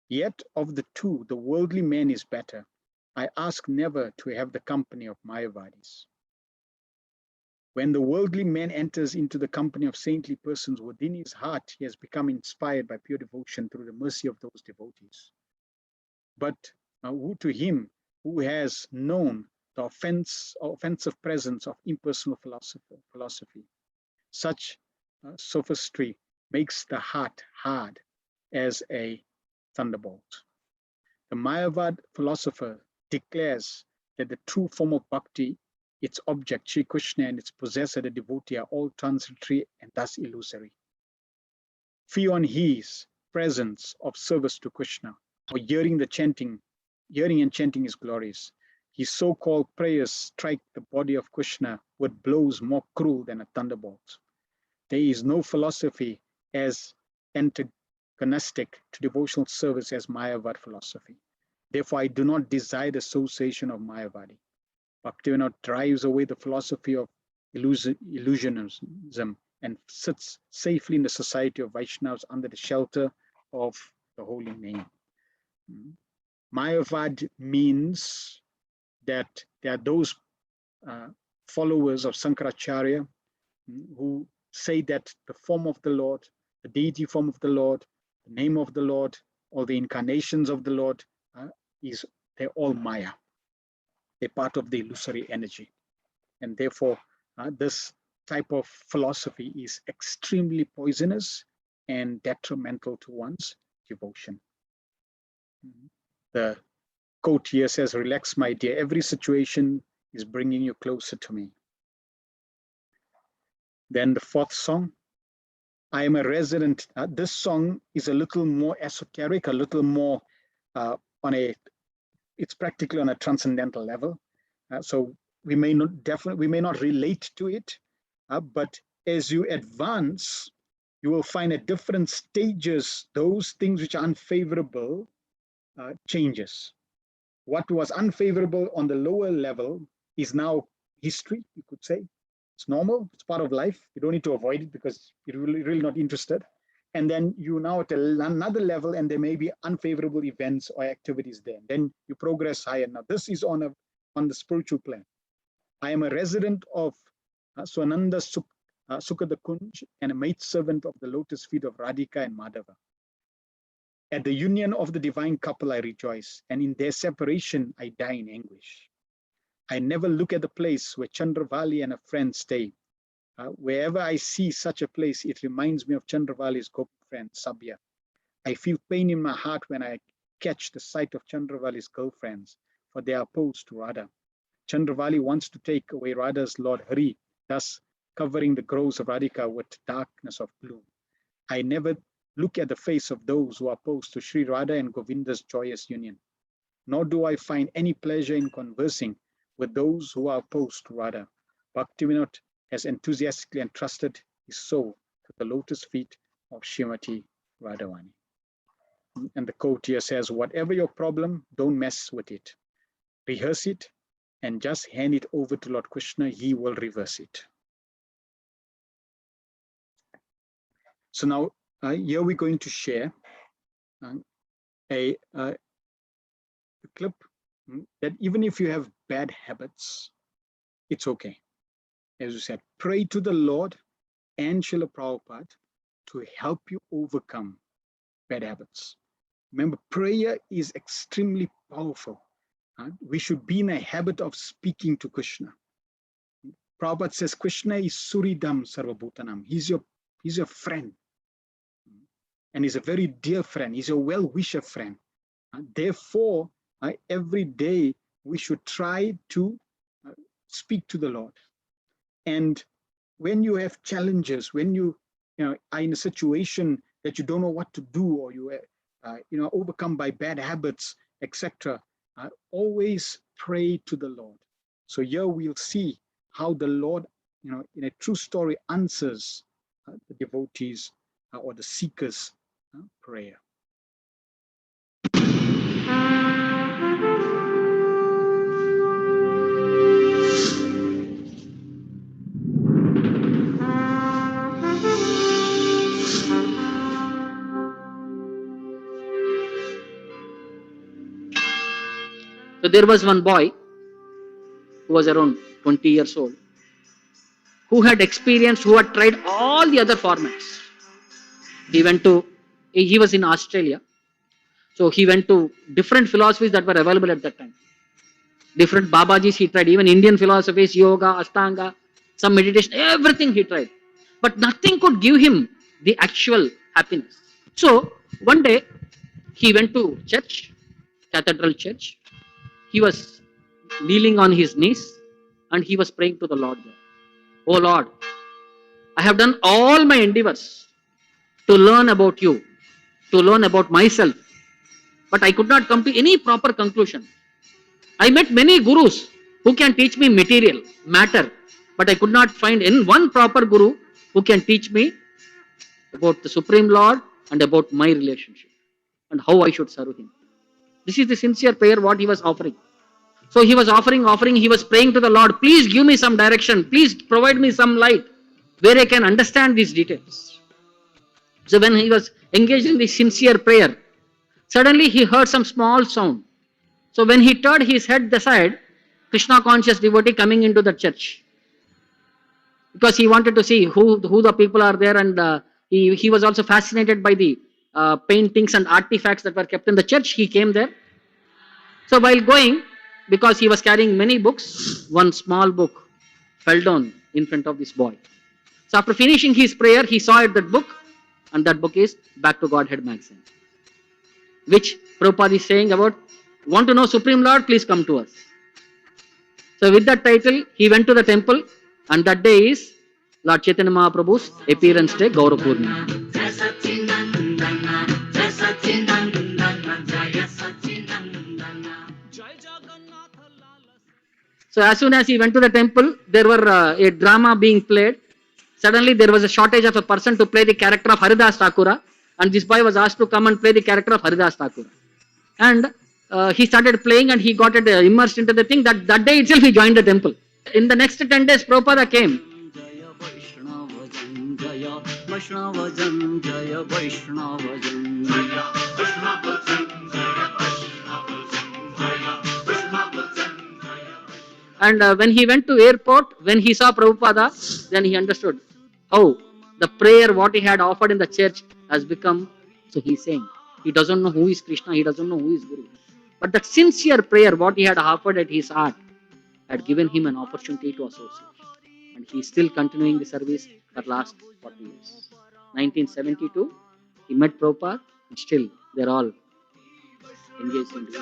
Yet of the two, the worldly man is better. I ask never to have the company of Mayavadis. When the worldly man enters into the company of saintly persons, within his heart he has become inspired by pure devotion through the mercy of those devotees. But who to him who has known the offensive presence of impersonal philosophy, such sophistry makes the heart hard as a thunderbolt. The Mayavad philosopher declares that the true form of bhakti, its object, Sri Krishna, and its possessor, the devotee, are all transitory and thus illusory. Few on his presence of service to Krishna, or hearing and chanting his glories. His so-called prayers strike the body of Krishna with blows more cruel than a thunderbolt. There is no philosophy as antagonistic to devotional service as Mayavad philosophy. Therefore, I do not desire the association of Mayavadi. Bhaktivinoda drives away the philosophy of illusionism and sits safely in the society of Vaishnavas under the shelter of the holy name. Mayavad means that there are those followers of Sankaracharya who say that the form of the Lord, the deity form of the Lord, the name of the Lord, or the incarnations of the Lord, they're all Maya. They're part of the illusory energy. And therefore, this type of philosophy is extremely poisonous and detrimental to one's devotion. The quote here says, "Relax, my dear, every situation is bringing you closer to me." Then the fourth song, I am a resident. This song is a little more esoteric, a little more it's practically on a transcendental level. So we may not relate to it, but as you advance, you will find at different stages, those things which are unfavorable changes. What was unfavorable on the lower level is now history, you could say. It's normal, it's part of life. You don't need to avoid it because you're really not interested. And then you now at another level, and there may be unfavorable events or activities there. Then you progress higher. Now this is on the spiritual plan. I am a resident of Swananda Sukhada Kunj and a maidservant of the lotus feet of Radhika and Madhava. At the union of the divine couple, I rejoice, and in their separation, I die in anguish. I never look at the place where Chandravali and a friend stay. Wherever I see such a place, it reminds me of Chandravali's gopi friend, Sabya. I feel pain in my heart when I catch the sight of Chandravali's girlfriends, for they are opposed to Radha. Chandravali wants to take away Radha's Lord Hari, thus covering the groves of Radhika with darkness of gloom. I never look at the face of those who are opposed to Sri Radha and Govinda's joyous union, nor do I find any pleasure in conversing with those who are opposed to Radha. Bhaktivinoda has enthusiastically entrusted his soul to the lotus feet of Srimati Radhavani. And the quote here says, whatever your problem, don't mess with it. Rehearse it and just hand it over to Lord Krishna. He will reverse it. So now here we're going to share a clip that even if you have bad habits, it's okay. As you said, pray to the Lord and Srila Prabhupada to help you overcome bad habits. Remember, prayer is extremely powerful. We should be in a habit of speaking to Krishna. Prabhupada says Krishna is Suridam Sarvabhutanam. He's your friend. And he's a very dear friend. He's a well-wisher friend. Therefore, every day we should try to speak to the Lord. And when you have challenges, when you are in a situation that you don't know what to do, or you overcome by bad habits, etc., always pray to the Lord. So here we'll see how the Lord, in a true story, answers the devotees or the seekers' prayer. So there was one boy who was around 20 years old. who had experienced, who had tried all the other formats. He was in Australia. So he went to different philosophies that were available at that time. Different Babajis he tried, even Indian philosophies, yoga, Ashtanga, some meditation, everything he tried. But nothing could give him the actual happiness. So one day he went to church, cathedral church. He was kneeling on his knees and he was praying to the Lord there. Oh Lord, I have done all my endeavors to learn about you, to learn about myself, but I could not come to any proper conclusion. I met many gurus who can teach me material, matter, but I could not find any one proper guru who can teach me about the Supreme Lord and about my relationship and how I should serve Him. This is the sincere prayer what he was offering. So he was offering, he was praying to the Lord, please give me some direction, please provide me some light where I can understand these details. So when he was engaged in the sincere prayer, suddenly he heard some small sound. So when he turned his head aside, Krishna conscious devotee coming into the church, because he wanted to see who the people are there, and he was also fascinated by the paintings and artifacts that were kept in the church. He came there. So while going, because he was carrying many books, one small book fell down in front of this boy. So after finishing his prayer, he saw that book, and that book is Back to Godhead magazine, which Prabhupada is saying about, want to know Supreme Lord, please come to us. So with that title, he went to the temple, and that day is Lord Chaitanya Mahaprabhu's appearance day, Gaura Purnima. So as soon as he went to the temple, there were a drama being played. Suddenly there was a shortage of a person to play the character of Haridas Thakura, and this boy was asked to come and play the character of Haridas Thakura. And he started playing, and he got immersed into the thing. That day itself he joined the temple. In the next 10 days, Prabhupada came. And when he went to airport, when he saw Prabhupada, then he understood how the prayer what he had offered in the church has become. So he's saying, he doesn't know who is Krishna, he doesn't know who is Guru. But that sincere prayer what he had offered at his heart had given him an opportunity to associate. And he is still continuing the service for last 40 years. 1972, he met Prabhupada, and still they're all engaged in it.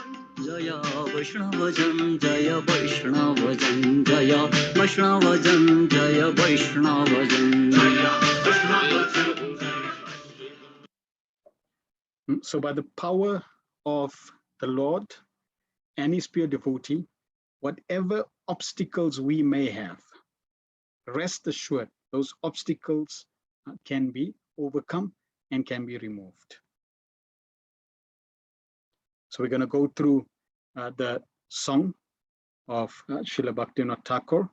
Jaya Vaishnavam, Jaya Vaishnavam, Jaya Vaishnavam, Jaya Vaishnavam, Jaya Vaishnavam. So by the power of the Lord and his pure devotee, whatever obstacles we may have, rest assured those obstacles can be overcome and can be removed. So we're going to go through the song of Srila Bhaktivinoda Thakur,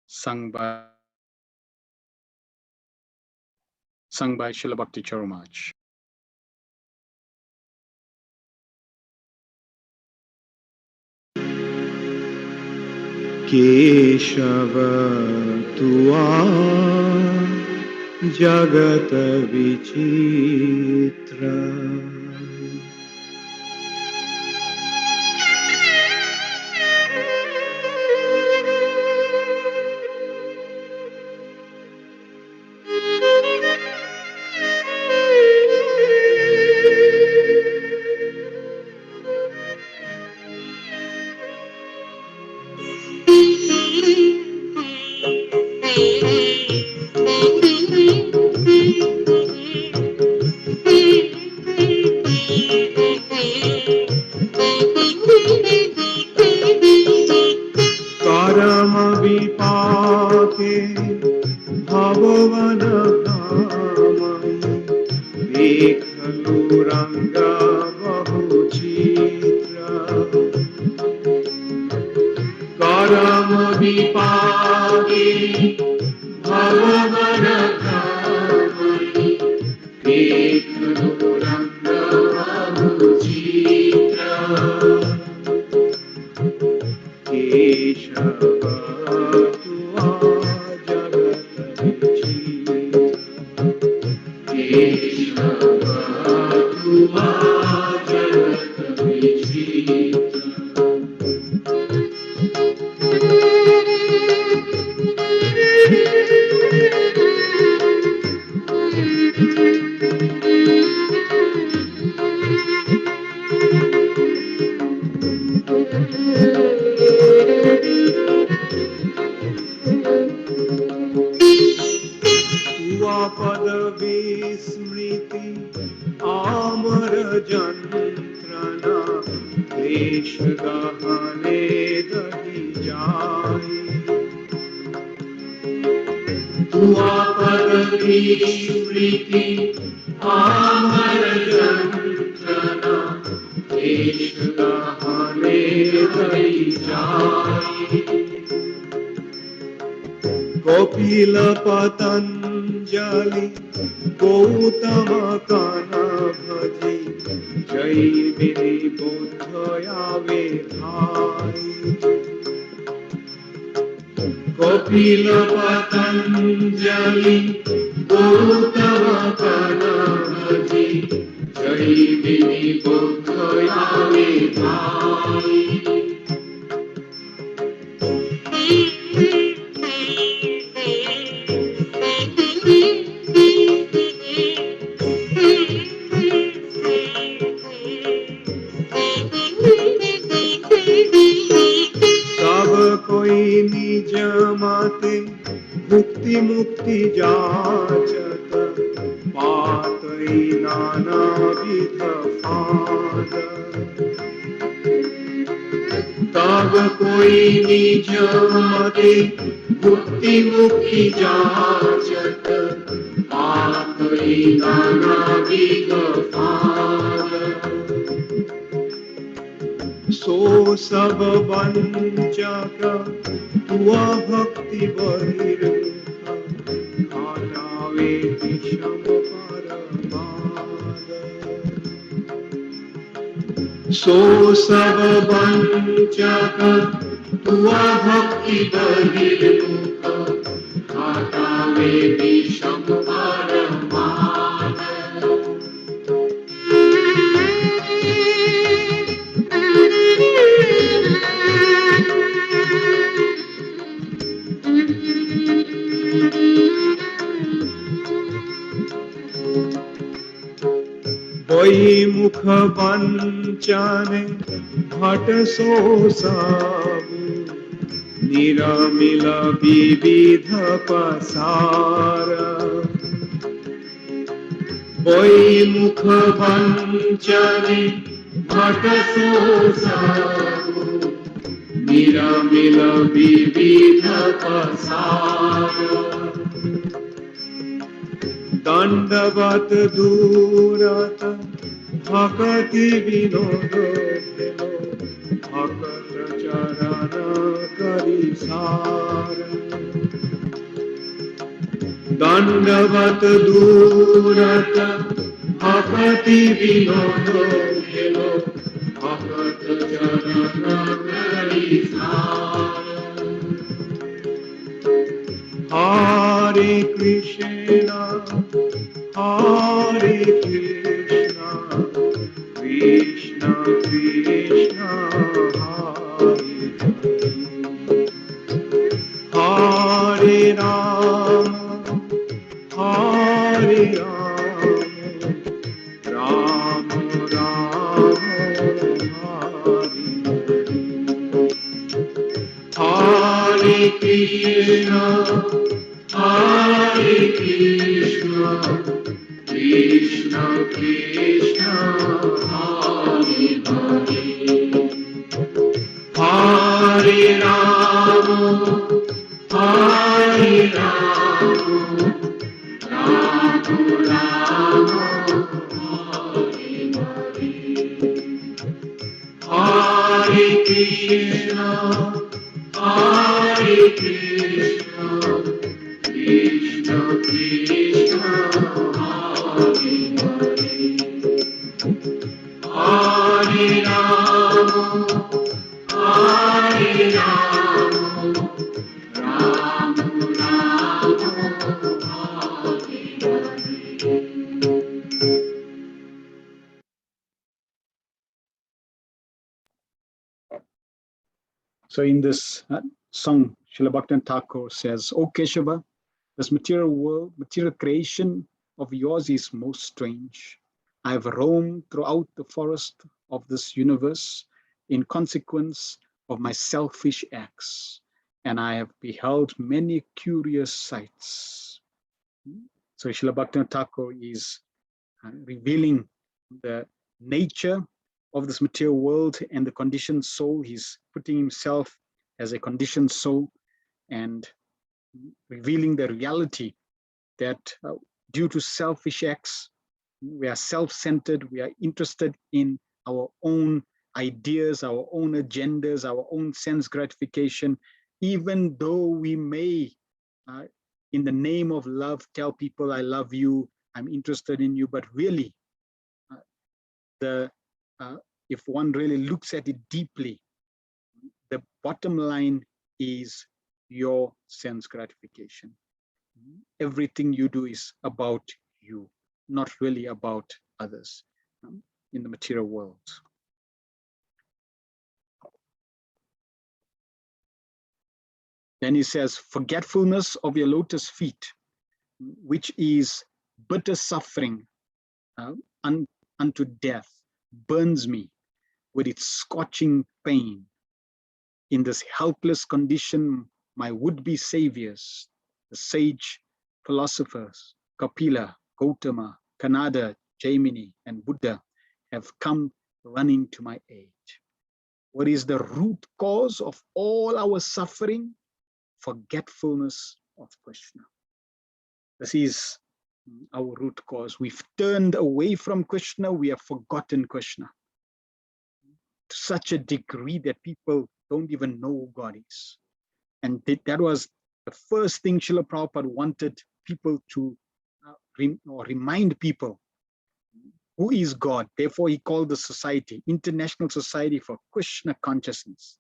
sung by Srila Bhakti Charumaj. Keshav तुआ जगत विचित्र करम विपाके भवन देखलु रंग बहु चित्र करम विपाके भवन देखलु रंग बहु चित्र केशव तुआ केशव तुमा जगत विचित्र पद विस्मृति आमर जंत्रणा देश गहने दही जाई तुआ पद विस्मृति आमर जंत्रणा देश गहने दही जाई कपिल पतंजलि गौतम काना भजी जय विधि बोधयावे धाई कपिल पतंजलि गौतम काना भजी जय विधि बोधयावे धाई कोई निज माते मुक्ति मुक्ति जाचत पातई नाना विध फाद तब कोई निज माते मुक्ति मुक्ति जाचत पातई नाना विध फाद सो सब वंचक तुआ भक्ति बहिर्मुख घटावे विषम परमाद सो सब वंचक तुआ भक्ति बहिर्मुख घटावे विषम परमाद वही मुख वंचने भट सो साबु निरमिल विविध पसार वही मुख वंचने भट सो साबु निरमिल विविध पसार दंडवत दूरत भक्ति विनोद भक्त चरण करि सार दंडवत दूरत भक्ति विनोद भक्त चरण करि सार हरे कृष्णा हरे कृष्णा कृष्णा कृष्णा हरे हरे राम हरे Ram Ram Ram Hare Hare Krishna Hare Krishna, Krishna Krishna, Hare Hare, Hare Rama, Hare Rama, Rama Rama, Hare Hare, Hare Krishna, Hare Krishna. Krishna Krishna Hare Hare Hare Rama Hare Rama Rama Rama So in this song, Srila Bhaktivinoda Thakur says, "O Keshava, this material world, material creation of yours is most strange. I have roamed throughout the forest of this universe in consequence of my selfish acts, and I have beheld many curious sights." So Srila Bhaktivinoda Thakur is revealing the nature of this material world and the conditioned soul. He's putting himself as a conditioned soul and revealing the reality that due to selfish acts, we are self-centered, we are interested in our own ideas, our own agendas, our own sense gratification, even though we may, in the name of love, tell people, I love you, I'm interested in you, but really, if one really looks at it deeply, the bottom line is your sense gratification. Everything you do is about you, not really about others in the material world. Then he says, forgetfulness of your lotus feet, which is bitter suffering unto death, burns me with its scorching pain. In this helpless condition, my would-be saviors, the sage philosophers, Kapila, Gautama, Kanada, Jaimini, and Buddha have come running to my aid. What is the root cause of all our suffering? Forgetfulness of Krishna. This is our root cause. We've turned away from Krishna, we have forgotten Krishna to such a degree that people don't even know who God is. And that was the first thing Srila Prabhupada wanted people to remind people who is God. Therefore, he called the society, International Society for Krishna Consciousness.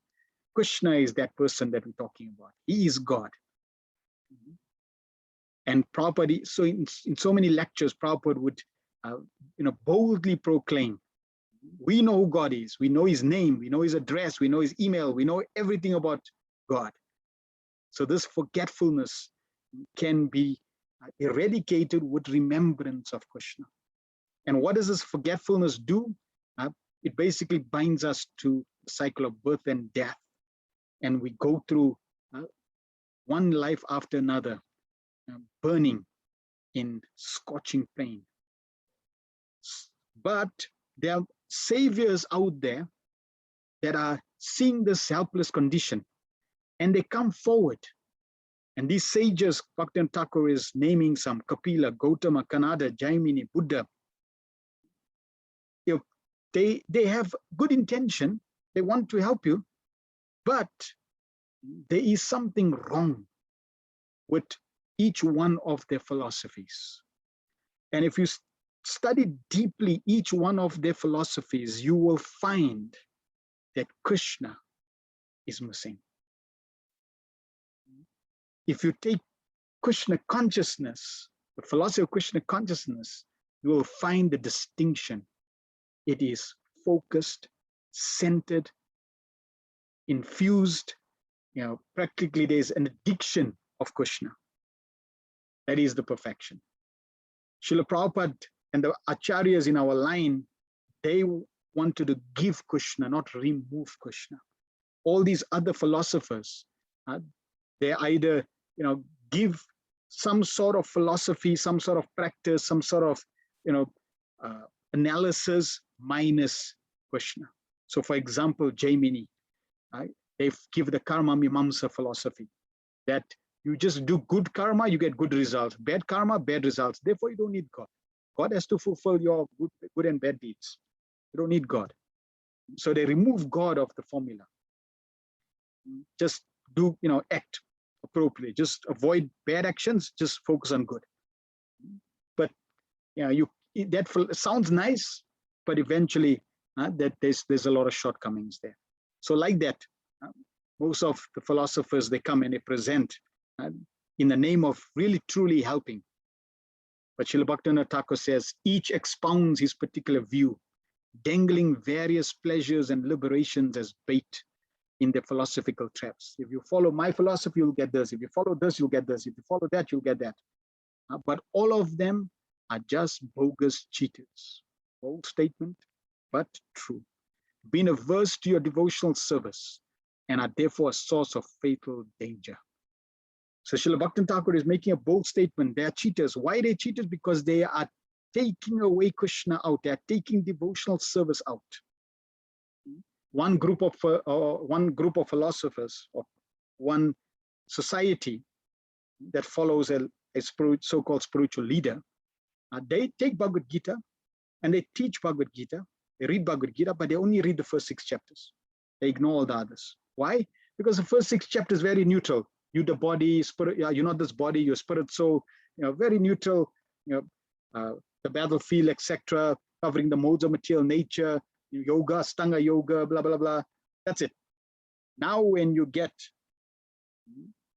Krishna is that person that we're talking about. He is God. And Prabhupada, so in so many lectures, Prabhupada would boldly proclaim, we know who God is. We know his name. We know his address. We know his email. We know everything about God. So this forgetfulness can be eradicated with remembrance of Krishna. And what does this forgetfulness do? It basically binds us to the cycle of birth and death. And we go through one life after another, burning in scorching pain. But there are saviors out there that are seeing this helpless condition, and they come forward. And these sages, Bhaktivinoda Thakur is naming some, Kapila, Gautama, Kanada, Jaimini, Buddha. They have good intention, they want to help you, but there is something wrong with each one of their philosophies. And if you study deeply each one of their philosophies, you will find that Krishna is missing. If you take Krishna consciousness, the philosophy of Krishna consciousness, you will find the distinction. It is focused, centered, infused, practically there's an addiction of Krishna. That is the perfection. Srila Prabhupada and the acharyas in our line, they wanted to give Krishna, not remove Krishna. All these other philosophers, they either give some sort of philosophy, some sort of practice, some sort of analysis minus Krishna. So for example, Jaimini, they give the karma mimamsa philosophy, that you just do good karma, you get good results. Bad karma, bad results. Therefore, you don't need God. God has to fulfill your good and bad deeds. You don't need God. So they remove God of the formula. Just do, act appropriately. Just avoid bad actions. Just focus on good. But that sounds nice, but eventually that there's a lot of shortcomings there. So like that, most of the philosophers, they come and they present in the name of really truly helping. But Srila Bhaktivinoda Thakur says, each expounds his particular view, dangling various pleasures and liberations as bait in the philosophical traps. If you follow my philosophy, you'll get this. If you follow this, you'll get this. If you follow that, you'll get that. But all of them are just bogus cheaters. Bold statement, but true. Being averse to your devotional service and are therefore a source of fatal danger. So Srila Bhaktivinoda Thakur is making a bold statement. They are cheaters. Why are they cheaters? Because they are taking away Krishna out. They are taking devotional service out. One group of philosophers, or one society that follows a so-called spiritual leader, they take Bhagavad Gita and they teach Bhagavad Gita. They read Bhagavad Gita, but they only read the first 6 chapters. They ignore all the others. Why? Because the first 6 chapters is very neutral. You, the body, spirit. You're not this body. Your spirit, soul. Very neutral. The battlefield, etc. Covering the modes of material nature, yoga, Stanga yoga, blah blah blah. That's it. Now, when you get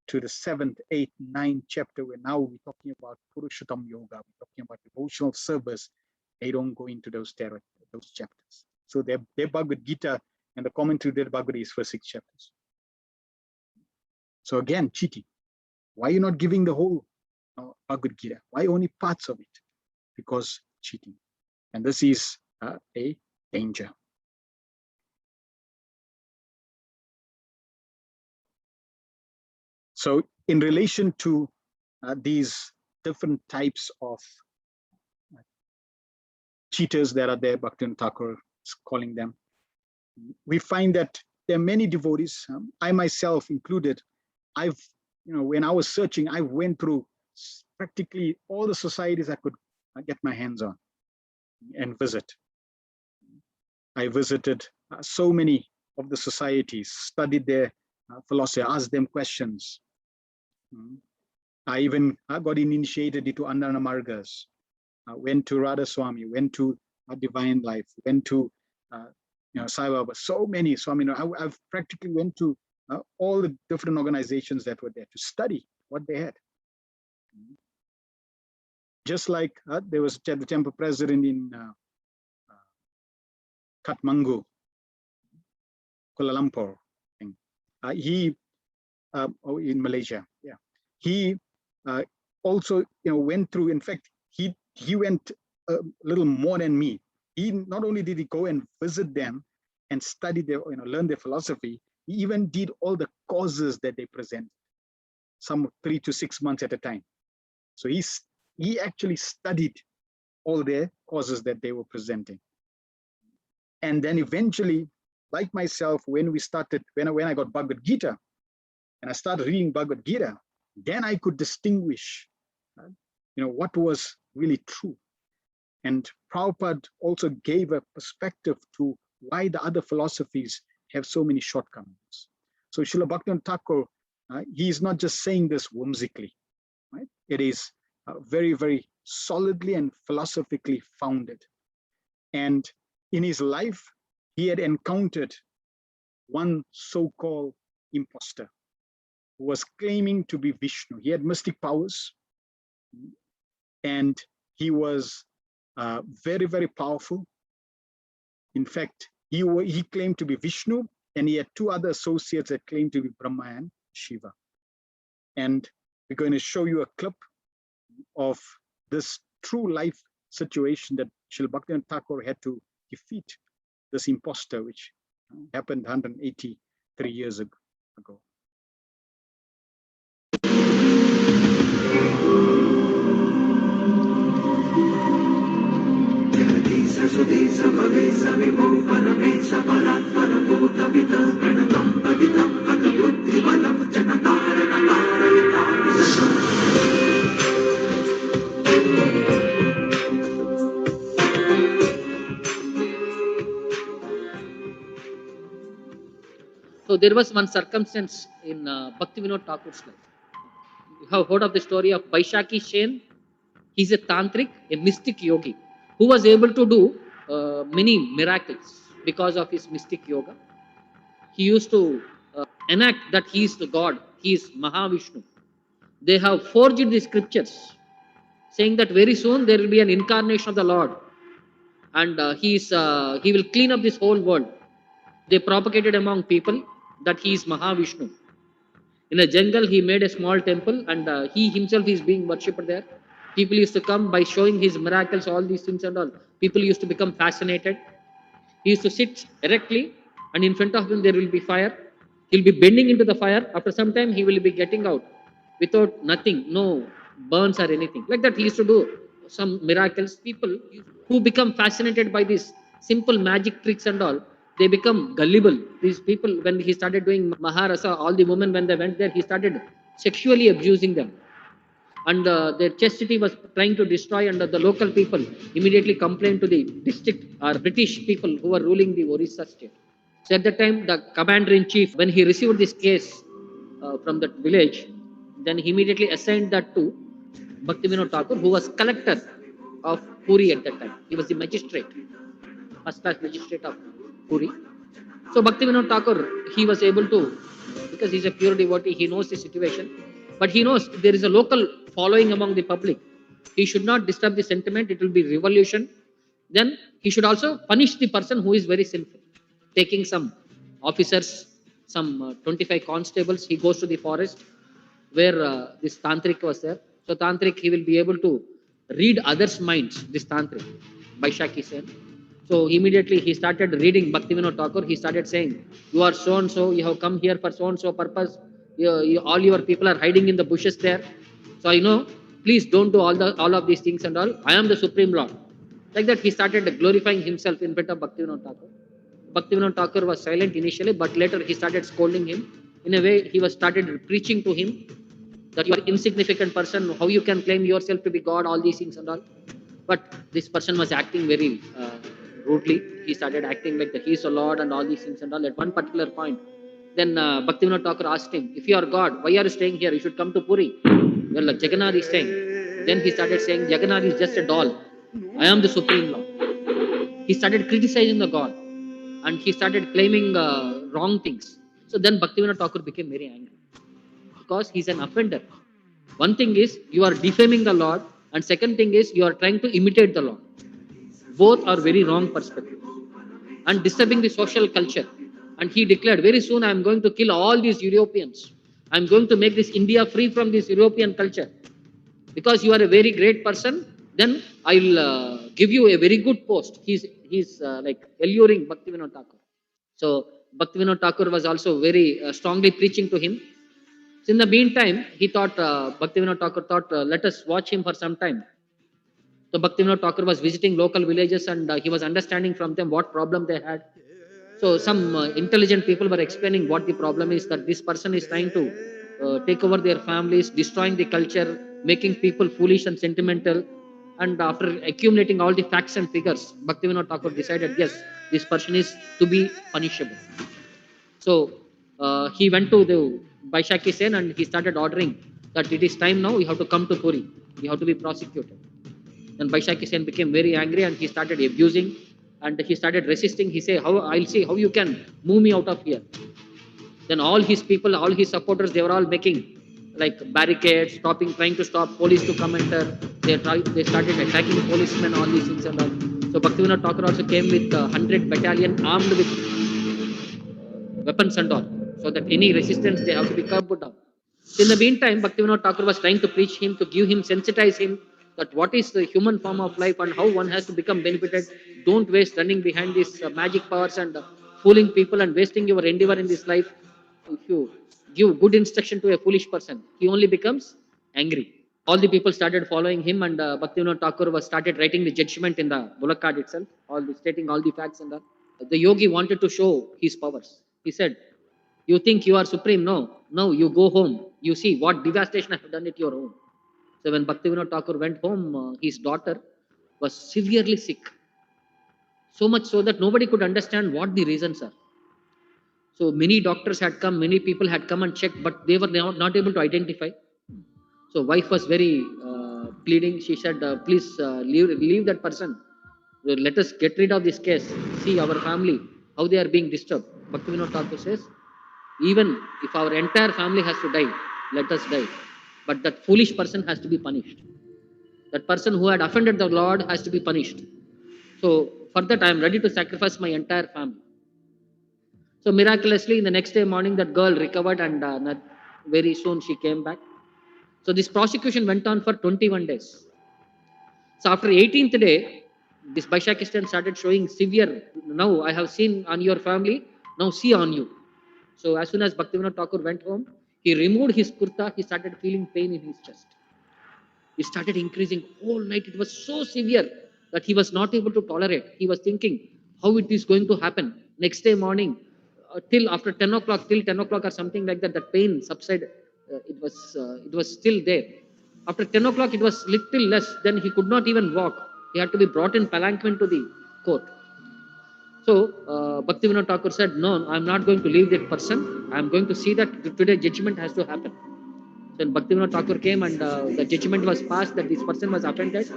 to the 7th, 8th, 9th chapter, where now we're talking about Purushottam Yoga, we're talking about devotional service, they don't go into those chapters. So their Bhagavad Gita and the commentary to their Bhagavad Gita is for 6 chapters. So again, cheating. Why are you not giving the whole Bhagavad Gita? Why only parts of it? Because cheating. And this is a danger. So in relation to these different types of cheaters that are there, Bhaktivinoda Thakur is calling them, we find that there are many devotees, I myself included. When I was searching, I went through practically all the societies I could get my hands on and visit. I visited so many of the societies, studied their philosophy, asked them questions. I even got initiated into Andana Margas, went to Radha Swami, went to Divine Life, went to Sai Baba, so many. So I've practically went to all the different organizations that were there to study what they had. Just like there was the temple president in Kathmandu, Kuala Lumpur, in Malaysia, yeah. He also went through. In fact, he went a little more than me. He not only did he go and visit them and study their, learn their philosophy, he even did all the causes that they present, some 3 to 6 months at a time. So he actually studied all their causes that they were presenting. And then eventually, like myself, when I got Bhagavad Gita, and I started reading Bhagavad Gita, then I could distinguish, what was really true. And Prabhupada also gave a perspective to why the other philosophies have so many shortcomings. So Srila Bhaktivinoda Thakur, he is not just saying this whimsically, right? It is very, very solidly and philosophically founded. And in his life, he had encountered one so-called imposter who was claiming to be Vishnu. He had mystic powers, and he was very, very powerful. In fact, he claimed to be Vishnu, and he had 2 other associates that claimed to be Brahma and Shiva. And we're going to show you a clip of this true life situation that Srila Bhaktivinoda Thakur had to defeat this imposter, which happened 183 years ago. So there was one circumstance in Bhaktivinoda Thakur's life. You have heard of the story of Vaishakhi Sen. He's a tantric, a mystic yogi, who was able to do many miracles because of his mystic yoga. He used to enact that he is the God, he is Mahavishnu. They have forged the scriptures saying that very soon there will be an incarnation of the Lord, and he will clean up this whole world. They propagated among people, that he is Mahavishnu. In a jungle, he made a small temple, and he himself is being worshipped there. People used to come by showing his miracles, all these things and all. People used to become fascinated. He used to sit erectly, and in front of him there will be fire. He'll be bending into the fire. After some time, he will be getting out without nothing, no burns or anything. Like that, he used to do some miracles. People who become fascinated by these simple magic tricks and all, they become gullible. These people, when he started doing Maharasa, all the women, when they went there, he started sexually abusing them. And their chastity was trying to destroy, and the local people immediately complained to the district or British people who were ruling the Orissa state. So at that time, the commander-in-chief, when he received this case from that village, then he immediately assigned that to Bhaktivinoda Thakur, who was collector of Puri at that time. He was the magistrate, first class magistrate of Puri. So Bhaktivinoda Thakur, he was able to, because he's a pure devotee, he knows the situation, but he knows there is a local following among the public. He should not disturb the sentiment, it will be revolution. Then he should also punish the person who is very sinful. Taking some officers, some 25 constables, he goes to the forest where this tantric was there. So tantric, he will be able to read others' minds, this tantric, Baishaki Sen. So immediately he started reading Bhaktivinoda Thakur. He started saying, "You are so and so. You have come here for so and so purpose. All your people are hiding in the bushes there. So I know. Please don't do all of these things and all. I am the Supreme Lord." Like that, he started glorifying himself in front of Bhaktivinoda Thakur. Bhaktivinoda Thakur was silent initially, but later he started scolding him. In a way, he was started preaching to him that you are insignificant person. How you can claim yourself to be God? All these things and all. But this person was acting very rudely. He started acting like that he is a Lord and all these things and all. At one particular point, then Bhaktivinoda Thakur asked him, "If you are God, why are you staying here? You should come to Puri. Well, Jagannath is staying." Then he started saying, "Jagannath is just a doll. I am the Supreme Lord." He started criticizing the God, and he started claiming wrong things. So then Bhaktivinoda Thakur became very angry because he's an offender. One thing is you are defaming the Lord, and second thing is you are trying to imitate the Lord. Both are very wrong perspectives and disturbing the social culture. And he declared, "Very soon I am going to kill all these Europeans. I am going to make this India free from this European culture. Because you are a very great person, then I'll give you a very good post." He's like alluring Bhaktivinoda Thakur. So Bhaktivinoda Thakur was also very strongly preaching to him. So in the meantime, he thought, Bhaktivinoda Thakur thought, let us watch him for some time. So Bhaktivinoda Thakur was visiting local villages, and he was understanding from them what problem they had. So some intelligent people were explaining what the problem is, that this person is trying to take over their families, destroying the culture, making people foolish and sentimental. And after accumulating all the facts and figures, Bhaktivinoda Thakur decided, yes, this person is to be punishable. So he went to the Baishaki Sen and he started ordering that it is time now, you have to come to Puri, you have to be prosecuted. Then Baishaki Sen became very angry and he started abusing and he started resisting. He said, I'll see how you can move me out of here. Then all his people, all his supporters, they were all making like barricades, stopping, trying to stop police to come enter. They started attacking policemen, all these things and all. So Bhaktivinoda Thakur also came with 100 battalion armed with weapons and all, so that any resistance they have to be curbed down. So in the meantime, Bhaktivinoda Thakur was trying to preach him, to give him, sensitize him that what is the human form of life and how one has to become benefited. Don't waste running behind these magic powers and fooling people and wasting your endeavor in this life. If you give good instruction to a foolish person, he only becomes angry. All the people started following him, and Bhaktivinoda Thakur was started writing the judgment in the bullock cart itself, stating all the facts and all. The yogi wanted to show his powers. He said, "You think you are supreme? No. No, you go home. You see what devastation I have done at your home." So when Bhaktivinoda Thakur went home, his daughter was severely sick. So much so that nobody could understand what the reasons are. So many doctors had come, many people had come and checked, but they were not able to identify. So wife was very pleading. She said, "Please leave that person. Let us get rid of this case. See our family, how they are being disturbed." Bhaktivinoda Thakur says, "Even if our entire family has to die, let us die. But that foolish person has to be punished. That person who had offended the Lord has to be punished. So for that, I am ready to sacrifice my entire family." So miraculously, in the next day morning, that girl recovered, and very soon she came back. So this prosecution went on for 21 days. So after 18th day, this Baishakistan started showing severe. Now I have seen on your family, now see on you. So as soon as Bhaktivinoda Thakur went home, he removed his kurta, he started feeling pain in his chest. It started increasing all night. It was so severe that he was not able to tolerate. He was thinking how it is going to happen. Next day morning, till after 10 o'clock, till 10 o'clock or something like that, the pain subsided. It was still there. After 10 o'clock, it was little less. Then he could not even walk. He had to be brought in palanquin to the court. So Bhaktivinoda Thakur said, no, I'm not going to leave that person. I'm going to see that today judgment has to happen. So Bhaktivinoda Thakur came, and the judgment was passed that this person was offended,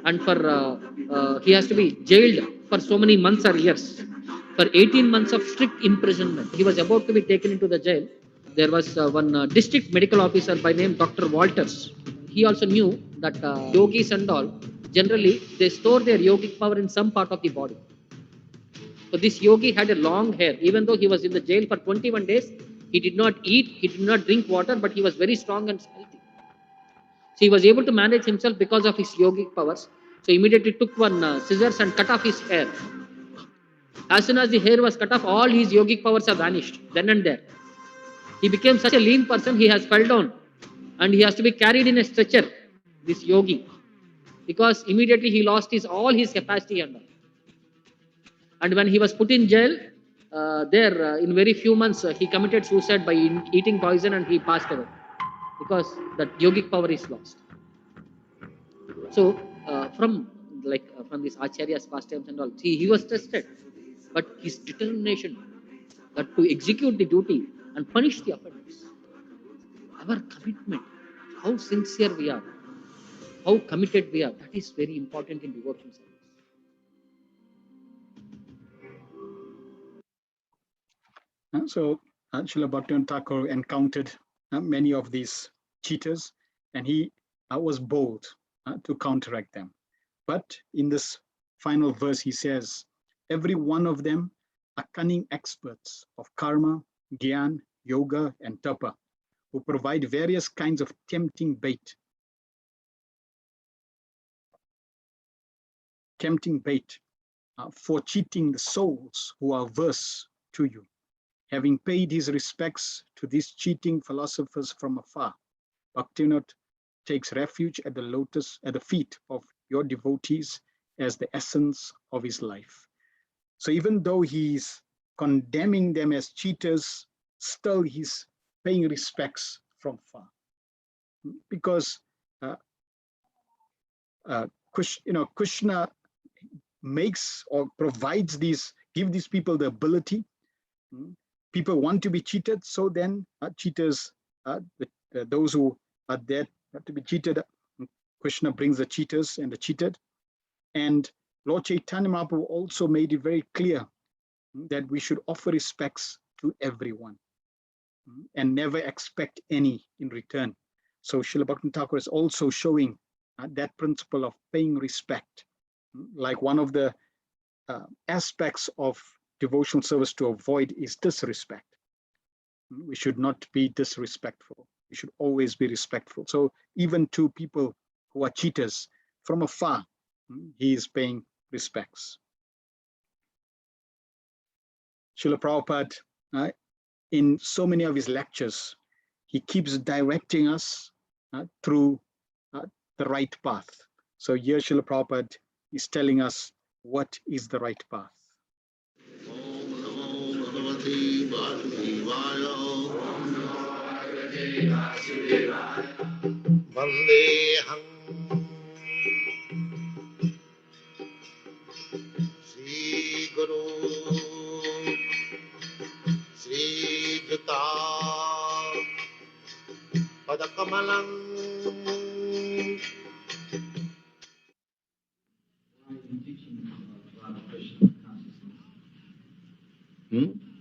and for he has to be jailed for so many months or years. For 18 months of strict imprisonment, he was about to be taken into the jail. There was one district medical officer by name Dr. Walters. He also knew that yogis and all, generally they store their yogic power in some part of the body. So this yogi had a long hair. Even though he was in the jail for 21 days, he did not eat, he did not drink water, but he was very strong and healthy. So he was able to manage himself because of his yogic powers. So immediately took one scissors and cut off his hair. As soon as the hair was cut off, all his yogic powers have vanished then and there. He became such a lean person, he has fell down and he has to be carried in a stretcher, this yogi, because immediately he lost all his capacity and all. And when he was put in jail, in very few months, he committed suicide by eating poison, and he passed away because that yogic power is lost. So from this Acharya's pastimes and all, he was tested, but his determination that to execute the duty and punish the offenders, our commitment, how sincere we are, how committed we are, that is very important in devotion service. So Srila Bhaktivinoda Thakur encountered many of these cheaters, and he was bold to counteract them. But in this final verse, he says, every one of them are cunning experts of karma, gyan, yoga, and tapa, who provide various kinds of tempting bait for cheating the souls who are averse to you. Having paid his respects to these cheating philosophers from afar, Bhaktivinoda takes refuge at the feet of your devotees as the essence of his life. So even though he's condemning them as cheaters, still he's paying respects from far, because Krishna makes or provides give these people the ability. People want to be cheated, so then cheaters, those who are there to be cheated, Krishna brings the cheaters and the cheated. And Lord Chaitanya Mahaprabhu also made it very clear that we should offer respects to everyone and never expect any in return. So Srila Bhaktivinoda Thakur is also showing that principle of paying respect. Like one of the aspects of devotional service to avoid is disrespect. We should not be disrespectful. We should always be respectful. So even to people who are cheaters from afar, he is paying respects. Srila Prabhupada, in so many of his lectures, he keeps directing us through the right path. So here Srila Prabhupada is telling us what is the right path. Vandeham Sri Guru Sri Juta Padakamalam.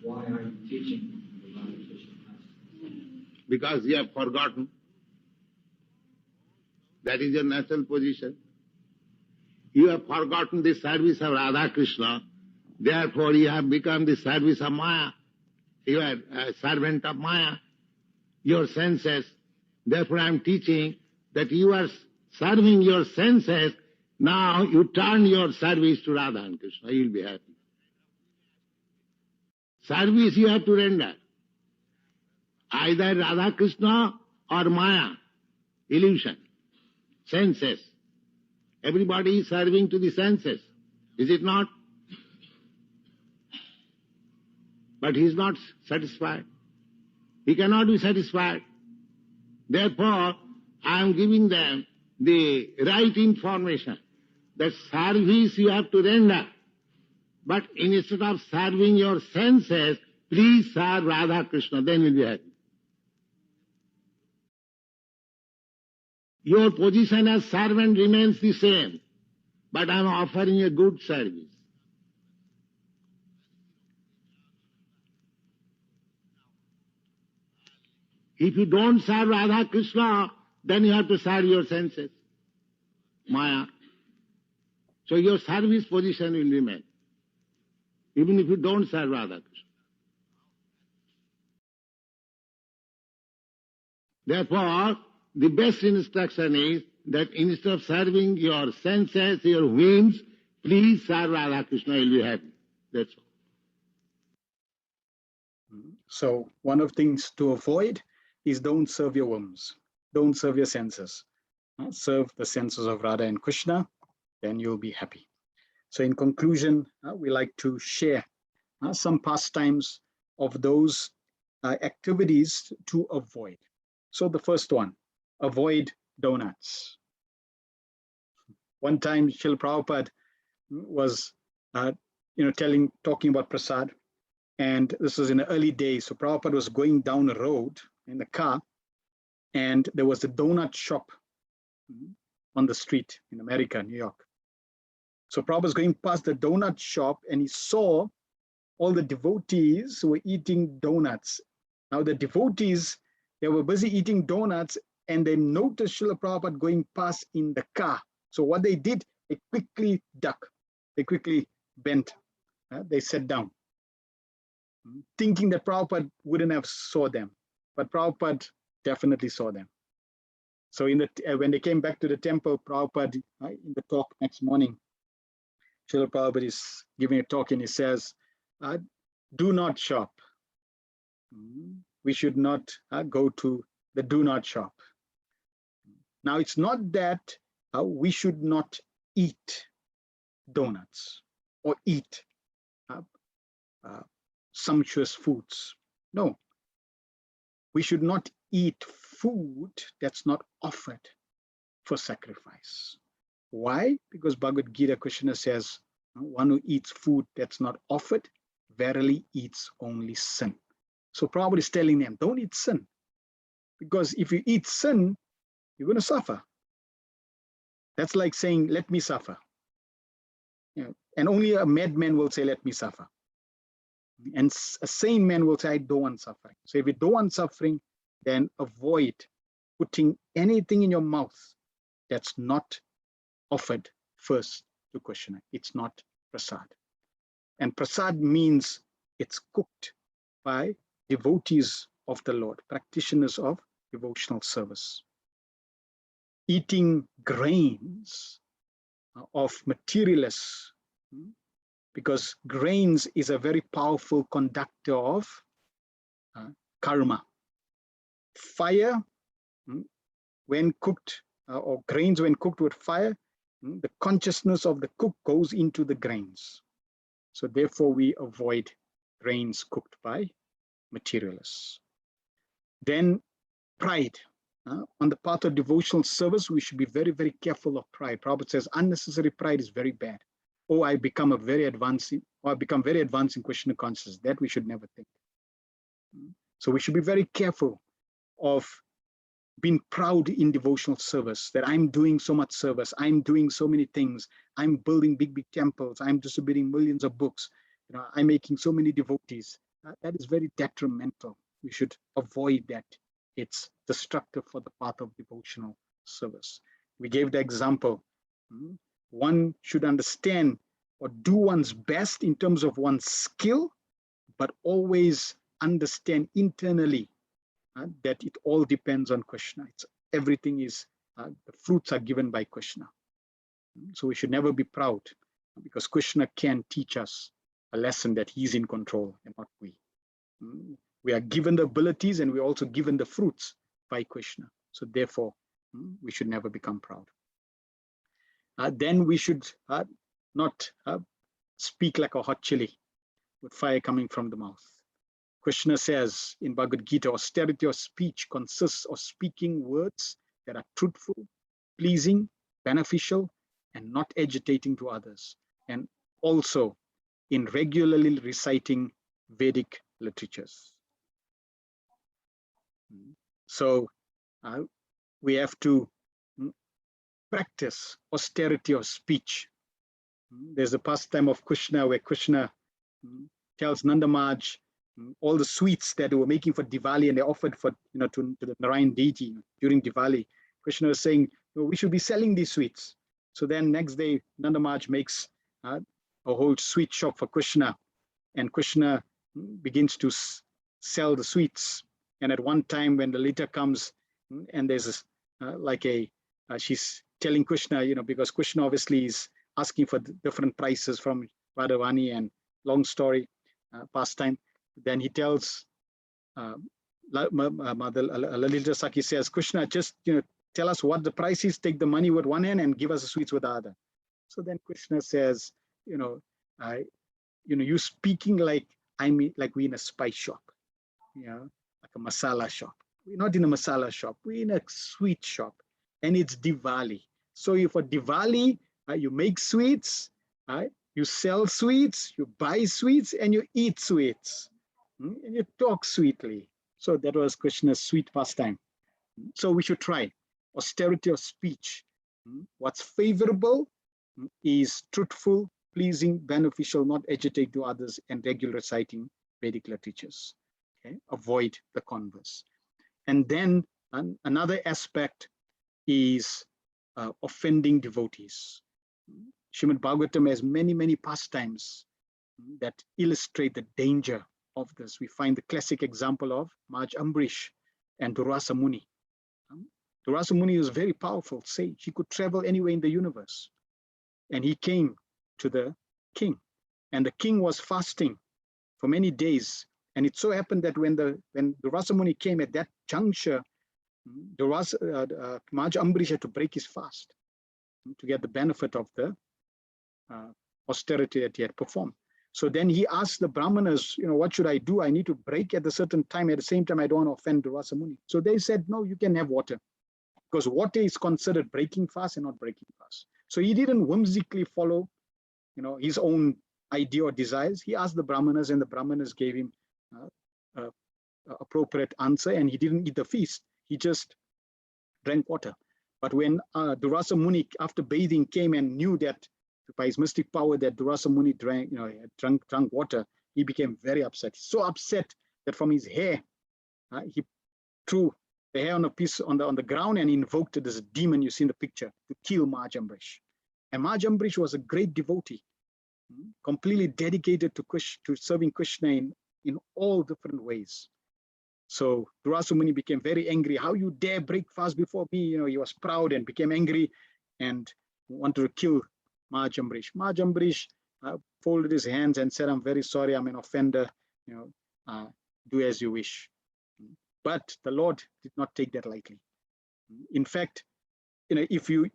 Why are you teaching about Krishna consciousness? Because you have forgotten. That is your natural position. You have forgotten the service of Radha Krishna. Therefore, you have become the service of Maya. You are a servant of Maya, your senses. Therefore I am teaching that you are serving your senses. Now you turn your service to Radha and Krishna, you will be happy. Service you have to render. Either Radha Krishna or Maya, illusion, senses. Everybody is serving to the senses, is it not? But he is not satisfied. He cannot be satisfied. Therefore, I am giving them the right information that service you have to render. But instead of serving your senses, please serve Radha Krishna, then you'll be happy. Your position as servant remains the same, but I am offering a good service. If you don't serve Radha Krishna, then you have to serve your senses, Maya. So your service position will remain, even if you don't serve Radha Krishna. Therefore, the best instruction is that instead of serving your senses, your whims, please serve Radha Krishna, you'll be happy. That's all. So one of the things to avoid is don't serve your whims, don't serve your senses. Serve the senses of Radha and Krishna, then you'll be happy. So in conclusion, we like to share some pastimes of those activities to avoid. So the first one, avoid donuts. One time, Srila Prabhupada was, talking about prasad, and this was in the early days. So Prabhupada was going down a road in the car, and there was a donut shop on the street in America, New York. So Prabhupada was going past the donut shop, and he saw all the devotees who were eating donuts. Now the devotees, they were busy eating donuts, and they noticed Srila Prabhupada going past in the car. So what they did, they quickly ducked. They quickly bent. They sat down, thinking that Prabhupada wouldn't have saw them. But Prabhupada definitely saw them. So when they came back to the temple, Prabhupada, in the talk next morning, Srila Prabhupada is giving a talk, and he says, do not shop. We should not go to the do not shop. Now, it's not that we should not eat donuts or eat sumptuous foods. No, we should not eat food that's not offered for sacrifice. Why? Because Bhagavad Gita, Krishna says, one who eats food that's not offered verily eats only sin. So Prabhupada is telling them, don't eat sin. Because if you eat sin, you're going to suffer. That's like saying, let me suffer. And only a madman will say, let me suffer. And a sane man will say, I don't want suffering. So if you don't want suffering, then avoid putting anything in your mouth that's not offered first to Krishna. It's not prasad. And prasad means it's cooked by devotees of the Lord, practitioners of devotional service. Eating grains of materialists, because grains is a very powerful conductor of karma. Fire, when cooked, or grains when cooked with fire, the consciousness of the cook goes into the grains. So therefore we avoid grains cooked by materialists. Then pride. On the path of devotional service, we should be very, very careful of pride. Prabhupada says unnecessary pride is very bad. Oh, I become very advanced in Krishna consciousness. That we should never think. So we should be very careful of being proud in devotional service, that I'm doing so much service, I'm doing so many things, I'm building big, big temples, I'm distributing millions of books, I'm making so many devotees. That is very detrimental. We should avoid that. It's destructive for the path of devotional service. We gave the example. One should understand or do one's best in terms of one's skill, but always understand internally that it all depends on Krishna. Everything is, the fruits are given by Krishna. So we should never be proud, because Krishna can teach us a lesson that he's in control and not we. We are given the abilities and we're also given the fruits by Krishna. So therefore, we should never become proud. Then we should not speak like a hot chili with fire coming from the mouth. Krishna says in Bhagavad Gita, austerity of speech consists of speaking words that are truthful, pleasing, beneficial, and not agitating to others, and also in regularly reciting Vedic literatures. So we have to practice austerity of speech. There's a pastime of Krishna where Krishna tells Nanda Maharaj all the sweets that they were making for Diwali, and they offered for to the Narayan deity during Diwali. Krishna was saying, we should be selling these sweets. So then next day, Nanda Maharaj makes a whole sweet shop for Krishna, and Krishna begins to sell the sweets. And at one time, when the Lita comes, and there's she's telling Krishna, because Krishna obviously is asking for different prices from Radhavani, and long story, pastime. Then he tells Mother Lalita Saki says, Krishna, just tell us what the price is, take the money with one hand and give us the sweets with the other. So then Krishna says, you speaking like we're in a spice shop, like a masala shop. We're not in a masala shop, we're in a sweet shop, and it's Diwali. So if for Diwali, you make sweets, you sell sweets, you buy sweets, and you eat sweets, and you talk sweetly. So that was Krishna's sweet pastime. So we should try austerity of speech. What's favorable is truthful, pleasing, beneficial, not agitate to others, and regular reciting Vedic literatures. Okay? Avoid the converse. And then another aspect is offending devotees. Srimad Bhagavatam has many, many pastimes that illustrate the danger of this. We find the classic example of Maharaj Ambrish and Durvasa Muni. Durvasa Muni was very powerful sage. He could travel anywhere in the universe. And he came to the king. And the king was fasting for many days. And it so happened that when Durvasa Muni came at that juncture, Maharaj Ambrish had to break his fast to get the benefit of the austerity that he had performed. So then he asked the Brahmanas, what should I do? I need to break at a certain time. At the same time, I don't want to offend Durvasa Muni. So they said, no, you can have water, because water is considered breaking fast and not breaking fast. So he didn't whimsically follow, his own idea or desires. He asked the Brahmanas, and the Brahmanas gave him appropriate answer, and he didn't eat the feast. He just drank water. But when Durvasa Muni, after bathing, came and knew that by his mystic power that Durvasa Muni drank water, he became very upset. So upset that from his hair, he threw the hair on a piece on the ground and invoked this demon you see in the picture to kill Maharaj Ambrish. And Maharaj Ambrish was a great devotee, completely dedicated to serving Krishna in all different ways. So Durvasa Muni became very angry. How you dare break fast before me? He was proud and became angry and wanted to kill Maharaj Ambrish. Maharaj Ambrish folded his hands and said, I'm very sorry, I'm an offender, do as you wish. But the Lord did not take that lightly. In fact, if we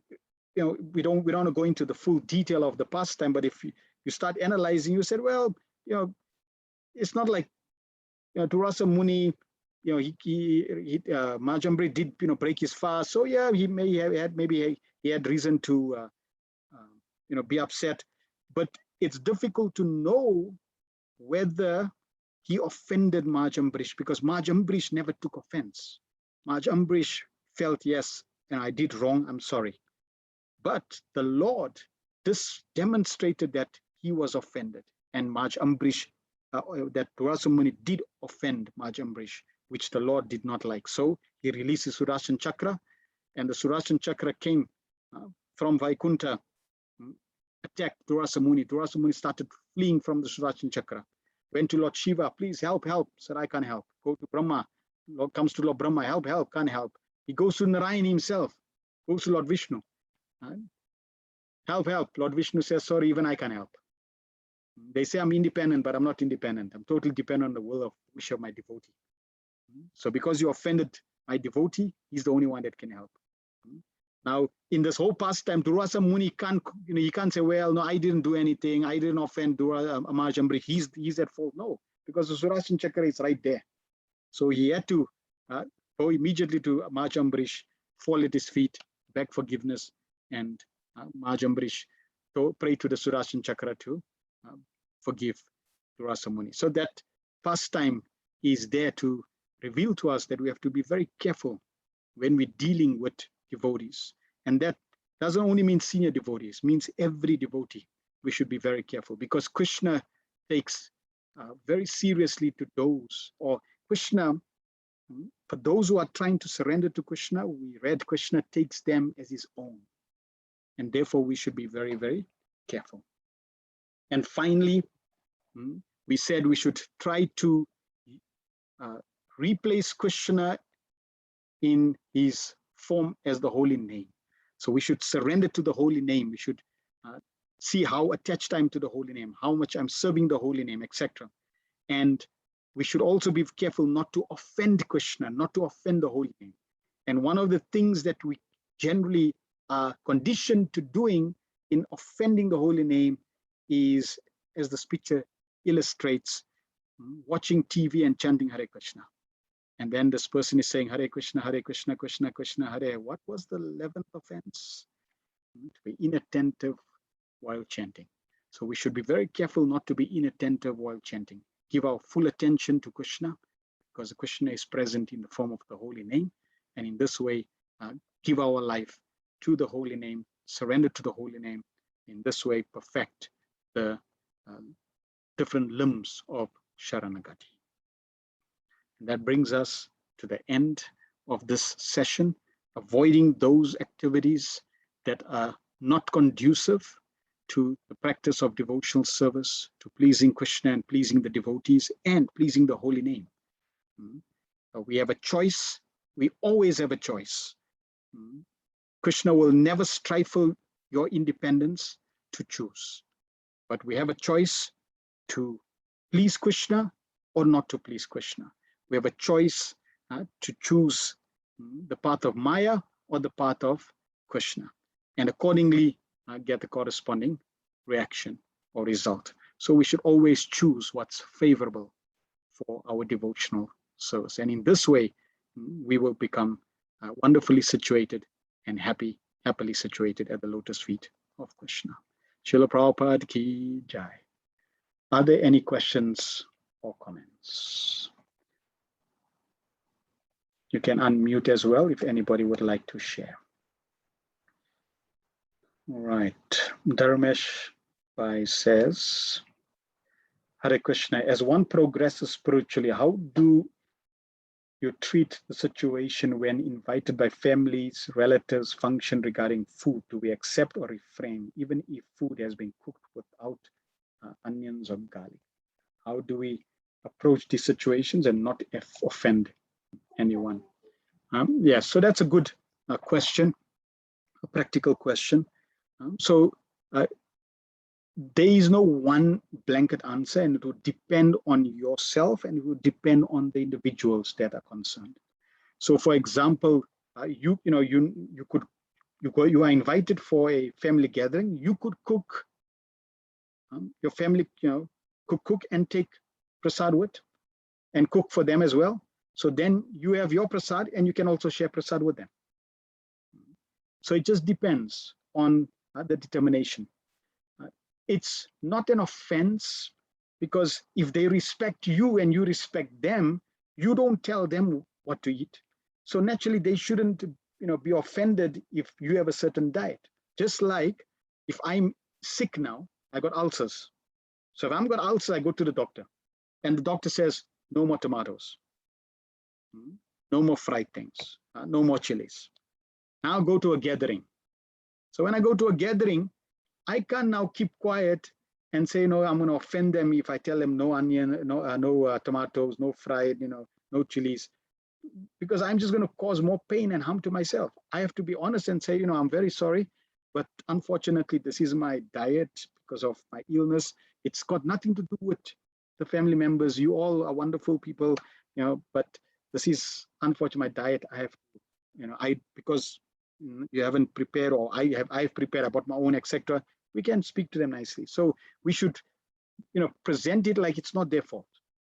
don't want to go into the full detail of the pastime, but if you start analyzing, you said, well, it's not like Durvasa Muni, Maharaj Ambrish did break his fast. So yeah, he may have had, maybe he had reason to be upset, but it's difficult to know whether he offended Maharaj Ambrish, because Maharaj Ambrish never took offense. Maharaj Ambrish felt, yes, I did wrong, I'm sorry. But the Lord demonstrated that he was offended, and Maharaj Ambrish, that Durvasa Muni did offend Maharaj Ambrish, which the Lord did not like. So he released his Sudarshan Chakra, and the Sudarshan Chakra came from Vaikuntha, attacked Durvasa Muni. Durvasa Muni started fleeing from the Sudarshan Chakra. Went to Lord Shiva, please help, help. Said, I can't help. Go to Brahma. Lord comes to Lord Brahma, help, help, can't help. He goes to Narayan himself, goes to Lord Vishnu. Help, help. Lord Vishnu says, sorry, even I can't help. They say I'm independent, but I'm not independent. I'm totally dependent on the will of wish of my devotee. So because you offended my devotee, he's the only one that can help. Now, in this whole pastime, Durvasa Muni can't, he can't say, well, no, I didn't do anything. I didn't offend Amajambri. He's at fault. No, because the Sudarshan Chakra is right there. So he had to go immediately to Amajambrish, fall at his feet, beg forgiveness, and Amajambrish pray to the Sudarshan Chakra to forgive Durvasa Muni. So that pastime is there to reveal to us that we have to be very careful when we're dealing with devotees. And that doesn't only mean senior devotees, means every devotee. We should be very careful because Krishna takes very seriously to those, or Krishna, for those who are trying to surrender to Krishna, we read Krishna takes them as his own. And therefore we should be very, very careful. And finally, we said we should try to replace Krishna in his form as the holy name. So we should surrender to the holy name. We should see how attached I am to the holy name, how much I'm serving the holy name, etc. And we should also be careful not to offend Krishna, not to offend the holy name. And one of the things that we generally are conditioned to doing in offending the holy name is, as this picture illustrates, watching TV and chanting Hare Krishna. And then this person is saying, Hare Krishna, Krishna Krishna, Hare. What was the 11th offense? To be inattentive while chanting. So we should be very careful not to be inattentive while chanting. Give our full attention to Krishna, because Krishna is present in the form of the holy name. And in this way, give our life to the holy name, surrender to the holy name. In this way, perfect the different limbs of Saranagati. And that brings us to the end of this session, avoiding those activities that are not conducive to the practice of devotional service, to pleasing Krishna and pleasing the devotees and pleasing the holy name. We have a choice. We always have a choice. Krishna will never stifle your independence to choose. But we have a choice to please Krishna or not to please Krishna. We have a choice to choose the path of Maya or the path of Krishna, and accordingly get the corresponding reaction or result. So we should always choose what's favorable for our devotional service. And in this way, we will become wonderfully situated and happily situated at the lotus feet of Krishna. Srila Prabhupada ki jai. Are there any questions or comments? You can unmute as well if anybody would like to share. All right. Dharmesh Bhai says, Hare Krishna, as one progresses spiritually, how do you treat the situation when invited by families, relatives, function regarding food? Do we accept or refrain, even if food has been cooked without onions or garlic? How do we approach these situations and not offend anyone? Yes, so that's a good question, a practical question. There is no one blanket answer, and it would depend on yourself, and it would depend on the individuals that are concerned. So, for example, you are invited for a family gathering. You could cook. Your family, cook and take prasad with, and cook for them as well. So then you have your prasad, and you can also share prasad with them. So it just depends on the determination. It's not an offense, because if they respect you and you respect them, you don't tell them what to eat. So naturally, they shouldn't, be offended if you have a certain diet. Just like if I'm sick now, I got ulcers. So if I'm got ulcers, I go to the doctor, and the doctor says, no more tomatoes, no more fried things, no more chilies. Now I'll go to a gathering. So when I go to a gathering, I can't now keep quiet and say, no, I'm going to offend them if I tell them no onion, no tomatoes, no fried, no chilies, because I'm just going to cause more pain and harm to myself. I have to be honest and say, I'm very sorry, but unfortunately, this is my diet because of my illness. It's got nothing to do with the family members. You all are wonderful people, but this is unfortunately my diet. I have to, because you haven't prepared, or I've prepared, I bought my own, etc. We can speak to them nicely. So we should, present it like it's not their fault.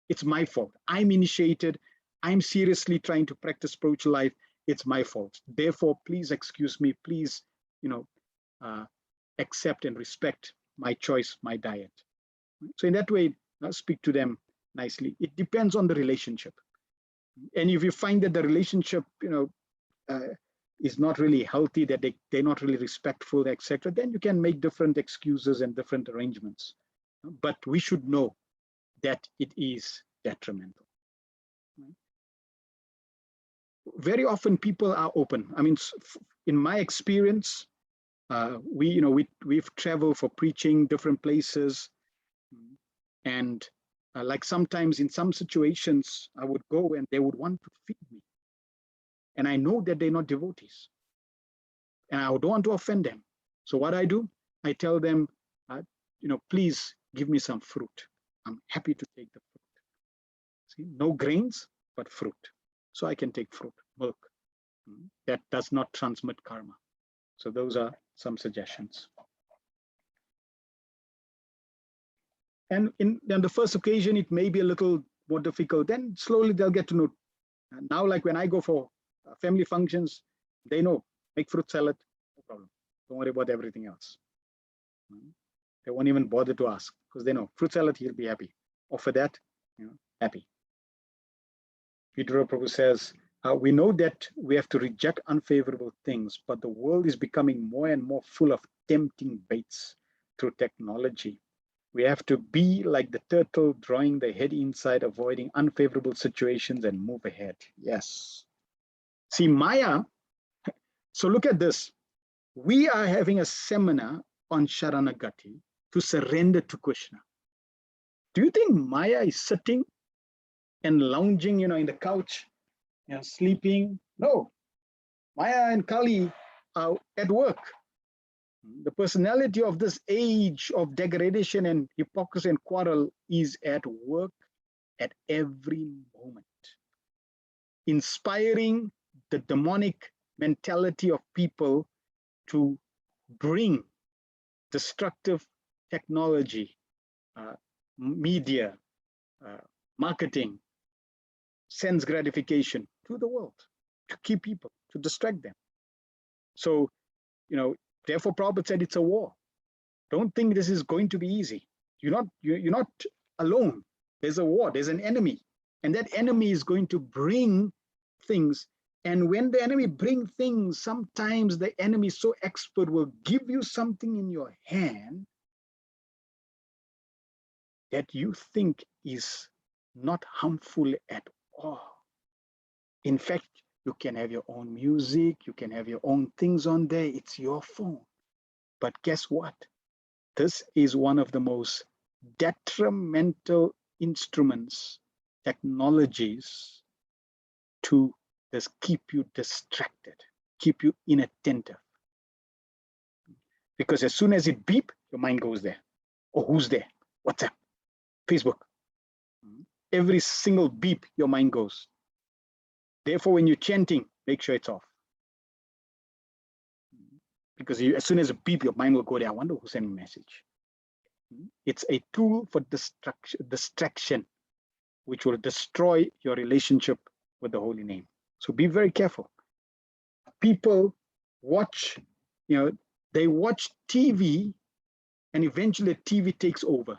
It's my fault. I'm initiated. I'm seriously trying to practice spiritual life. It's my fault. Therefore, please excuse me. Please, accept and respect my choice, my diet. So in that way, speak to them nicely. It depends on the relationship. And if you find that the relationship, is not really healthy, that they're not really respectful, etc., then you can make different excuses and different arrangements. But we should know that it is detrimental. Very often people are open. I mean, in my experience, we've traveled for preaching different places, and like sometimes in some situations I would go and they would want to feed me, and I know that they're not devotees, and I don't want to offend them. So what I do, I tell them, please give me some fruit. I'm happy to take the fruit. See, no grains, but fruit. So I can take fruit, milk. That does not transmit karma. So those are some suggestions. And on the first occasion, it may be a little more difficult. Then slowly they'll get to know. Now, like when I go for family functions, they know, make fruit salad, no problem. Don't worry about everything else. They won't even bother to ask, because they know fruit salad, he'll be happy. Offer that, happy. Vidura Prabhu says, we know that we have to reject unfavorable things, but the world is becoming more and more full of tempting baits through technology. We have to be like the turtle, drawing the head inside, avoiding unfavorable situations and move ahead. Yes. See, Maya, so look at this. We are having a seminar on Saranagati to surrender to Krishna. Do you think Maya is sitting and lounging, in the couch, sleeping? No. Maya and Kali are at work. The personality of this age of degradation and hypocrisy and quarrel is at work at every moment, inspiring the demonic mentality of people to bring destructive technology, media, marketing, sense gratification to the world, to keep people, to distract them. So, therefore Prabhupada said it's a war. Don't think this is going to be easy. You're not alone. There's a war, there's an enemy. And that enemy is going to bring things. And when the enemy brings things, sometimes the enemy is so expert will give you something in your hand that you think is not harmful at all. In fact, you can have your own music, you can have your own things on there, it's your phone. But guess what? This is one of the most detrimental instruments, technologies, to just keep you distracted, keep you inattentive. Because as soon as it beep, your mind goes there. Oh, who's there? WhatsApp, Facebook. Every single beep, your mind goes. Therefore, when you're chanting, make sure it's off. Because as soon as a beep, your mind will go there. I wonder who sent me a message. It's a tool for distraction, which will destroy your relationship with the holy name. So be very careful. People watch, they watch TV, and eventually TV takes over.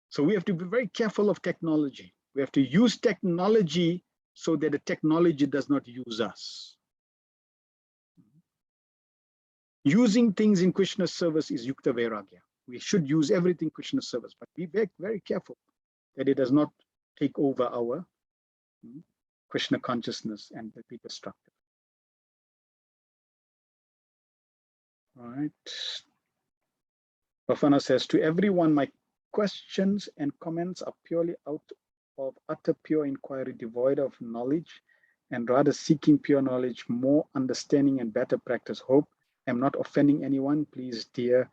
So we have to be very careful of technology. We have to use technology so that the technology does not use us. Using things in Krishna's service is Yukta Vairagya. We should use everything Krishna's service, but be very, very careful that it does not take over our Krishna consciousness and be destructive. All right. Bafana says, to everyone, my questions and comments are purely out of utter pure inquiry, devoid of knowledge, and rather seeking pure knowledge, more understanding and better practice. Hope I'm not offending anyone. Please, dear,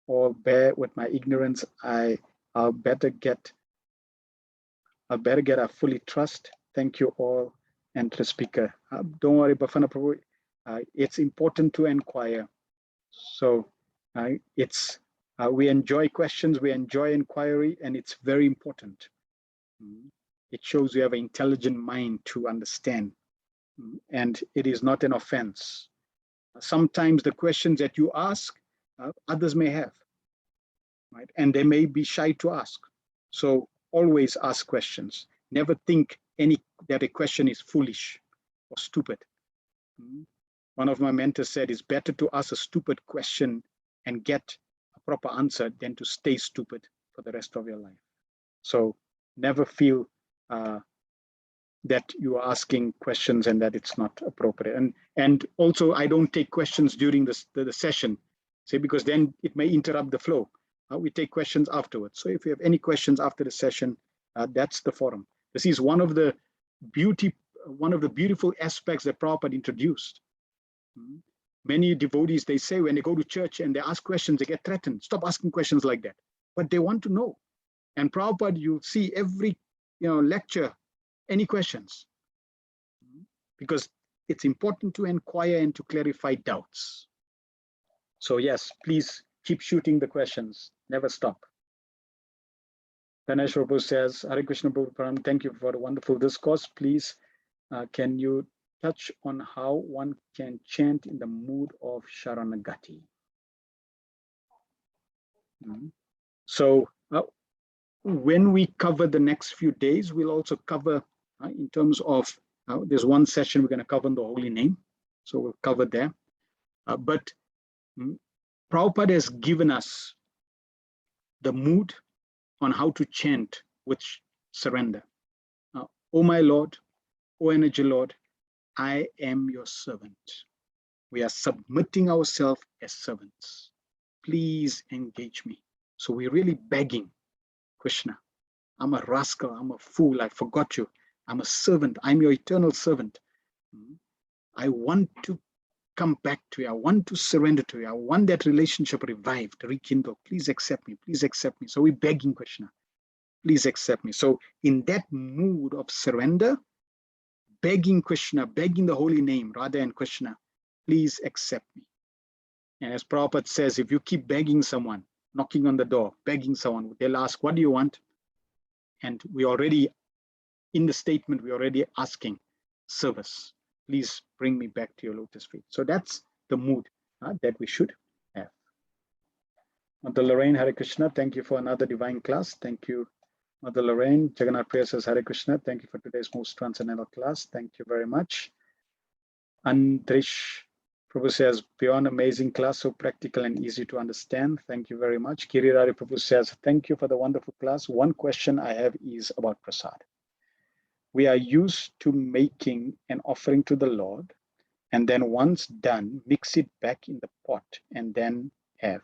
or bear with my ignorance. I'll better get I fully trust. Thank you all. And to the speaker. Don't worry, Bafana Prabhu. It's important to inquire. So we enjoy questions, we enjoy inquiry, and it's very important. It shows you have an intelligent mind to understand, and it is not an offense. Sometimes the questions that you ask, others may have, right? And they may be shy to ask. So always ask questions. Never think that a question is foolish or stupid. One of my mentors said, it's better to ask a stupid question and get a proper answer than to stay stupid for the rest of your life. So never feel that you are asking questions and that it's not appropriate. And also, I don't take questions during the session, say, because then it may interrupt the flow. We take questions afterwards. So if you have any questions after the session, that's the forum. This is one of the beautiful aspects that Prabhupada introduced. Many devotees, they say when they go to church and they ask questions, they get threatened. Stop asking questions like that. But they want to know. And Prabhupada, you see every lecture, any questions? Because it's important to inquire and to clarify doubts. So yes, please keep shooting the questions. Never stop. Ganesh Prabhu says, Hare Krishna Prabhu, thank you for a wonderful discourse. Please, can you touch on how one can chant in the mood of Saranagati? So when we cover the next few days, we'll also cover in terms of, there's one session we're going to cover on the holy name. So we'll cover there. But Prabhupada has given us the mood on how to chant with surrender. Oh my Lord, oh energy Lord, I am your servant. We are submitting ourselves as servants. Please engage me. So we're really begging Krishna. I'm a rascal, I'm a fool, I forgot you. I'm a servant, I'm your eternal servant. I want to come back to you. I want to surrender to you. I want that relationship revived, rekindled. Please accept me, please accept me. So we're begging Krishna, please accept me. So in that mood of surrender, begging Krishna, begging the holy name, Radha and Krishna, please accept me. And as Prabhupada says, if you keep begging someone, knocking on the door, begging someone, they'll ask, what do you want? And we already, in the statement, we're already asking service. Please bring me back to your lotus feet. So that's the mood that we should have. Mother Lorraine, Hare Krishna, thank you for another divine class. Thank you, Mother Lorraine. Jagannath Priya says, Hare Krishna, thank you for today's most transcendental class. Thank you very much. Andrish Prabhu says, beyond amazing class, so practical and easy to understand. Thank you very much. Kirirari Prabhu says, thank you for the wonderful class. One question I have is about prasad. We are used to making an offering to the Lord, and then once done, mix it back in the pot and then have.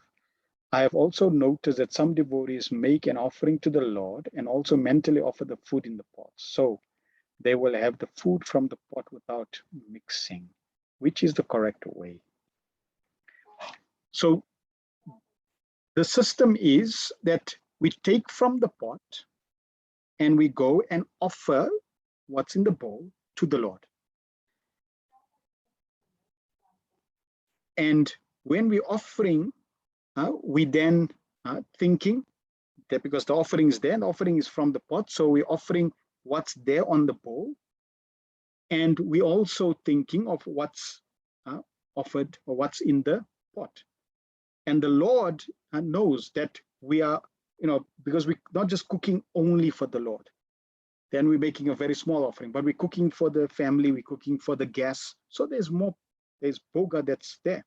I have also noticed that some devotees make an offering to the Lord and also mentally offer the food in the pot. So they will have the food from the pot without mixing. Which is the correct way? So the system is that we take from the pot and we go and offer what's in the bowl to the Lord. And when we're offering, we then thinking that because the offering is there, and the offering is from the pot, so we're offering what's there on the bowl. And we also thinking of what's offered or what's in the pot. And the Lord knows that we are, because we're not just cooking only for the Lord. Then we're making a very small offering, but we're cooking for the family, we're cooking for the guests. So there's more, there's boga that's there.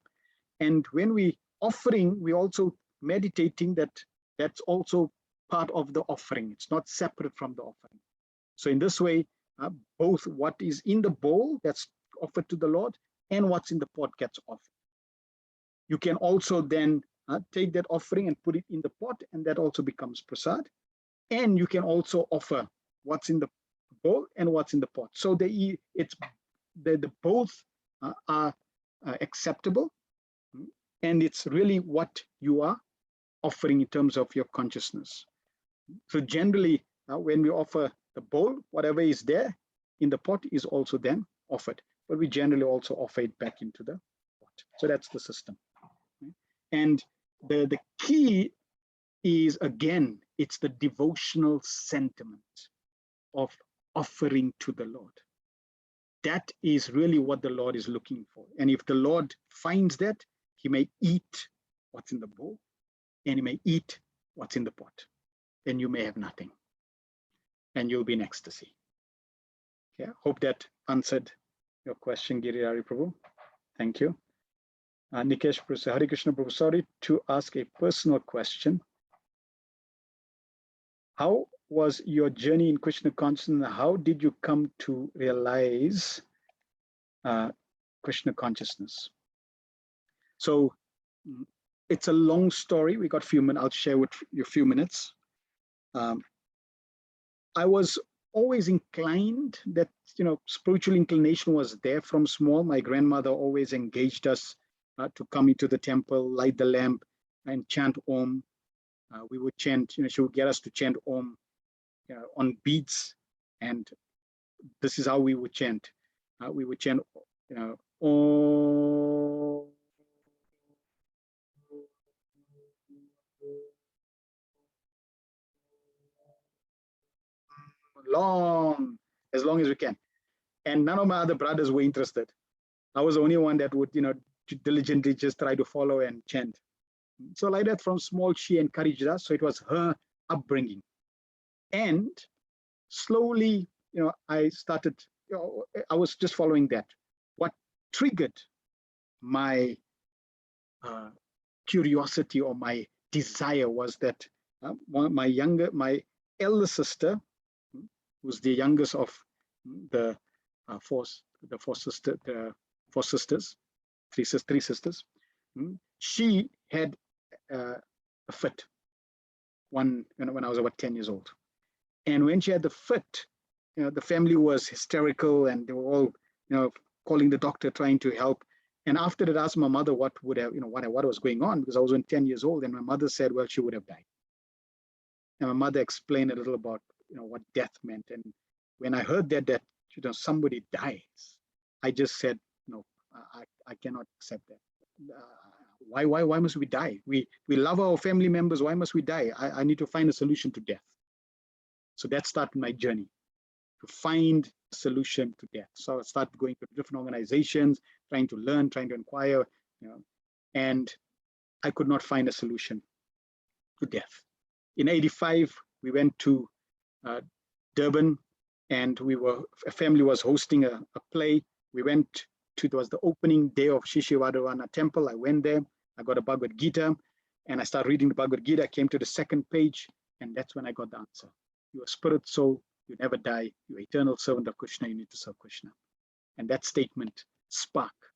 And when we offering, we're also meditating that that's also part of the offering. It's not separate from the offering. So in this way, both what is in the bowl that's offered to the Lord and what's in the pot gets offered. You can also then take that offering and put it in the pot, and that also becomes prasad. And you can also offer what's in the bowl and what's in the pot. So the both are acceptable, and it's really what you are offering in terms of your consciousness. So generally, when we offer the bowl, whatever is there in the pot is also then offered, but we generally also offer it back into the pot. So that's the system. And the key is, again, it's the devotional sentiment of offering to the Lord. That is really what the Lord is looking for. And if the Lord finds that, he may eat what's in the bowl and he may eat what's in the pot. Then you may have nothing and you'll be in ecstasy. Yeah, hope that answered your question, Girirari Prabhu. Thank you. Nikesh Prabhu, Hare Krishna Prabhu, sorry to ask a personal question. How was your journey in Krishna consciousness? How did you come to realize Krishna consciousness? So it's a long story. We got a few minutes. I'll share with you a few minutes. I was always inclined that, spiritual inclination was there from small. My grandmother always engaged us to come into the temple, light the lamp, and chant Om. We would chant, she would get us to chant Om on beats, and this is how we would chant. We would chant, Om. As long as we can. And none of my other brothers were interested. I was the only one that would, diligently just try to follow and chant. So like that, from small, she encouraged us. So it was her upbringing. And slowly, I started, I was just following that. What triggered my curiosity or my desire was that my elder sister, who's the youngest of the four sisters, three sisters, she had a fit when I was about 10 years old. And when she had the fit, the family was hysterical and they were all, calling the doctor, trying to help. And after that, I asked my mother what would have, what was going on, because I was 10 years old. And my mother said, well, she would have died. And my mother explained a little about, what death meant. And when I heard that somebody dies, I just said, no, I cannot accept that. Why must we die? We love our family members. Why must we die? I need to find a solution to death. So that started my journey, to find a solution to death. So I started going to different organizations, trying to learn, trying to inquire, and I could not find a solution to death. In '85, we went to Durban, and a family was hosting a play. We went to, it was the opening day of Shishivadavana temple. I went there, I got a Bhagavad Gita, and I started reading the Bhagavad Gita. I came to the second page, and that's when I got the answer. You're a spirit soul, you never die, you're eternal servant of Krishna, you need to serve Krishna. And that statement sparked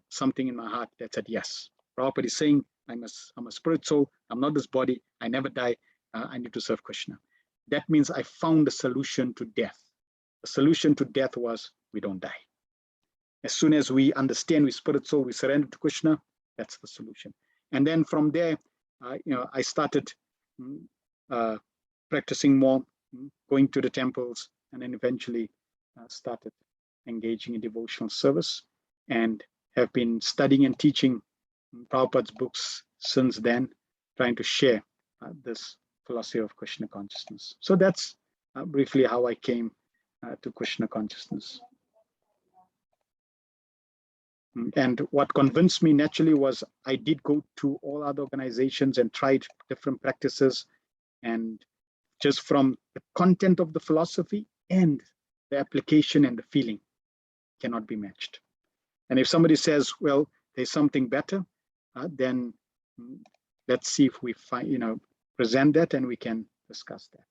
something in my heart that said, yes, Prabhupada is saying, I'm a spirit soul, I'm not this body, I never die, I need to serve Krishna. That means I found a solution to death. The solution to death was, we don't die. As soon as we understand we spirit soul, we surrender to Krishna, that's the solution. And then from there, I started practicing more, going to the temples, and then eventually started engaging in devotional service, and have been studying and teaching Prabhupada's books since then, trying to share this philosophy of Krishna consciousness. So that's briefly how I came to Krishna consciousness. And what convinced me naturally was I did go to all other organizations and tried different practices, and just from the content of the philosophy and the application and the feeling cannot be matched. And if somebody says, well, there's something better, then let's see if we find, present that and we can discuss that.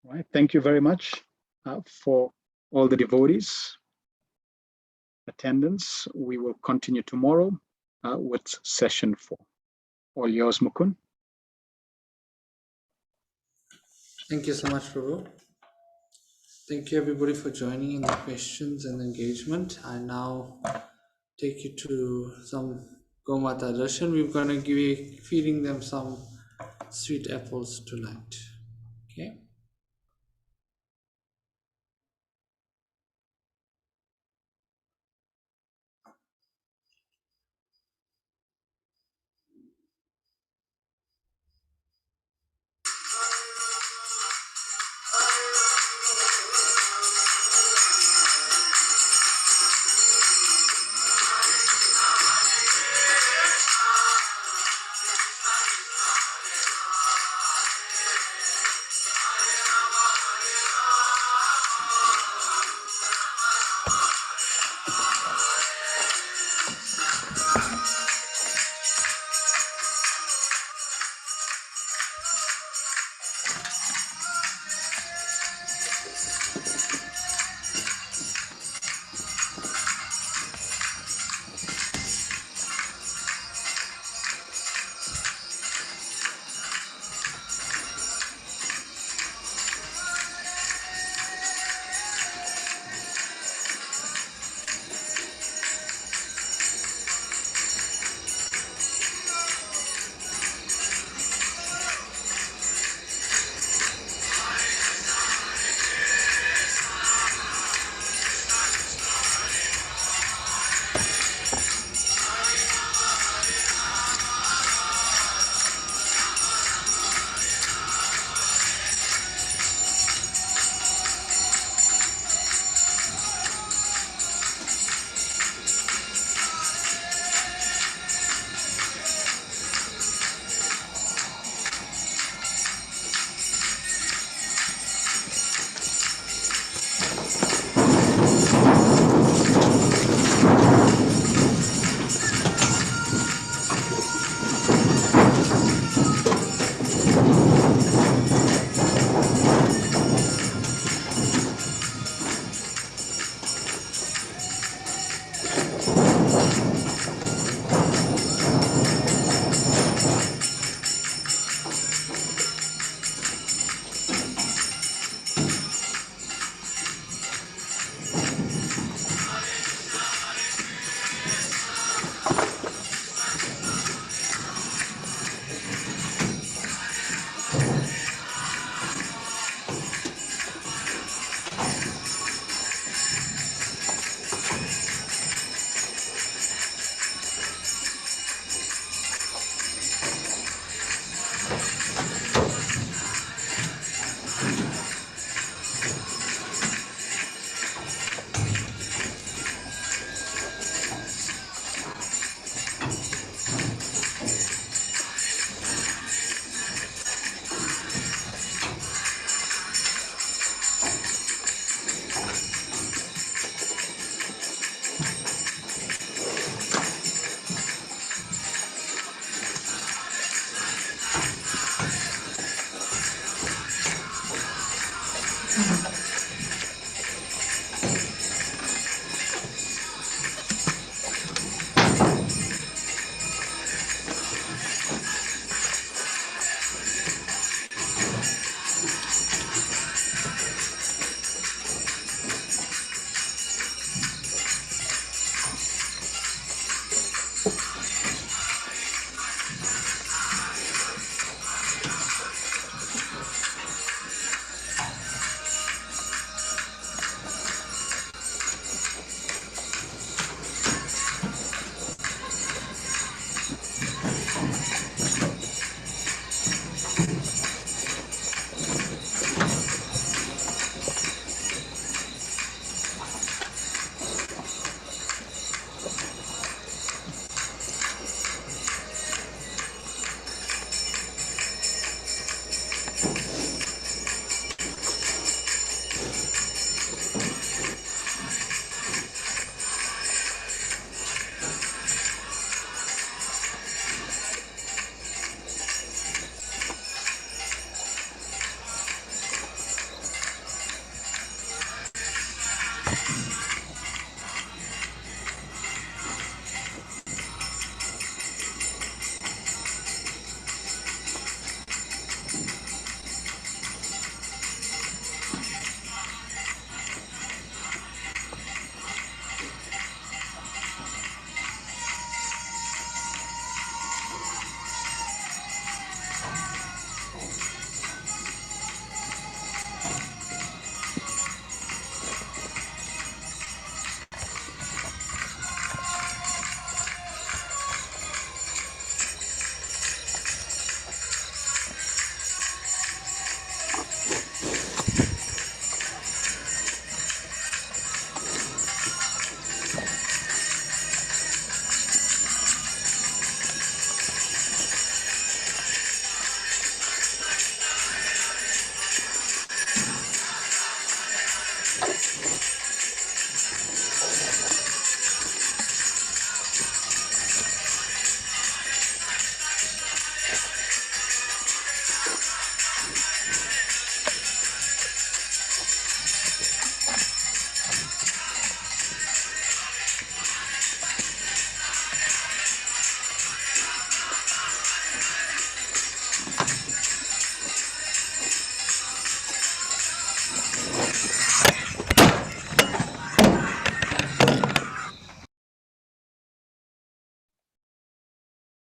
All right, thank you very much for all the devotees' attendance. We will continue tomorrow. with session 4. All yours, Mukund. Thank you so much, Prabhu. Thank you everybody for joining in the questions and engagement. I now take you to some Gomata Darshan. We're going to be feeding them some sweet apples tonight. Okay.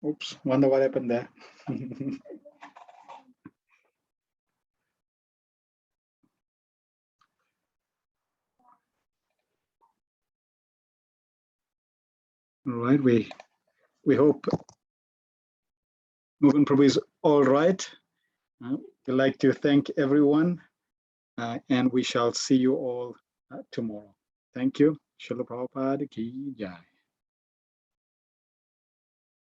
Oops, wonder what happened there. All right, we hope Mugun Prabhu is all right. We'd like to thank everyone, and we shall see you all tomorrow. Thank you. Srila Prabhupada ki jai.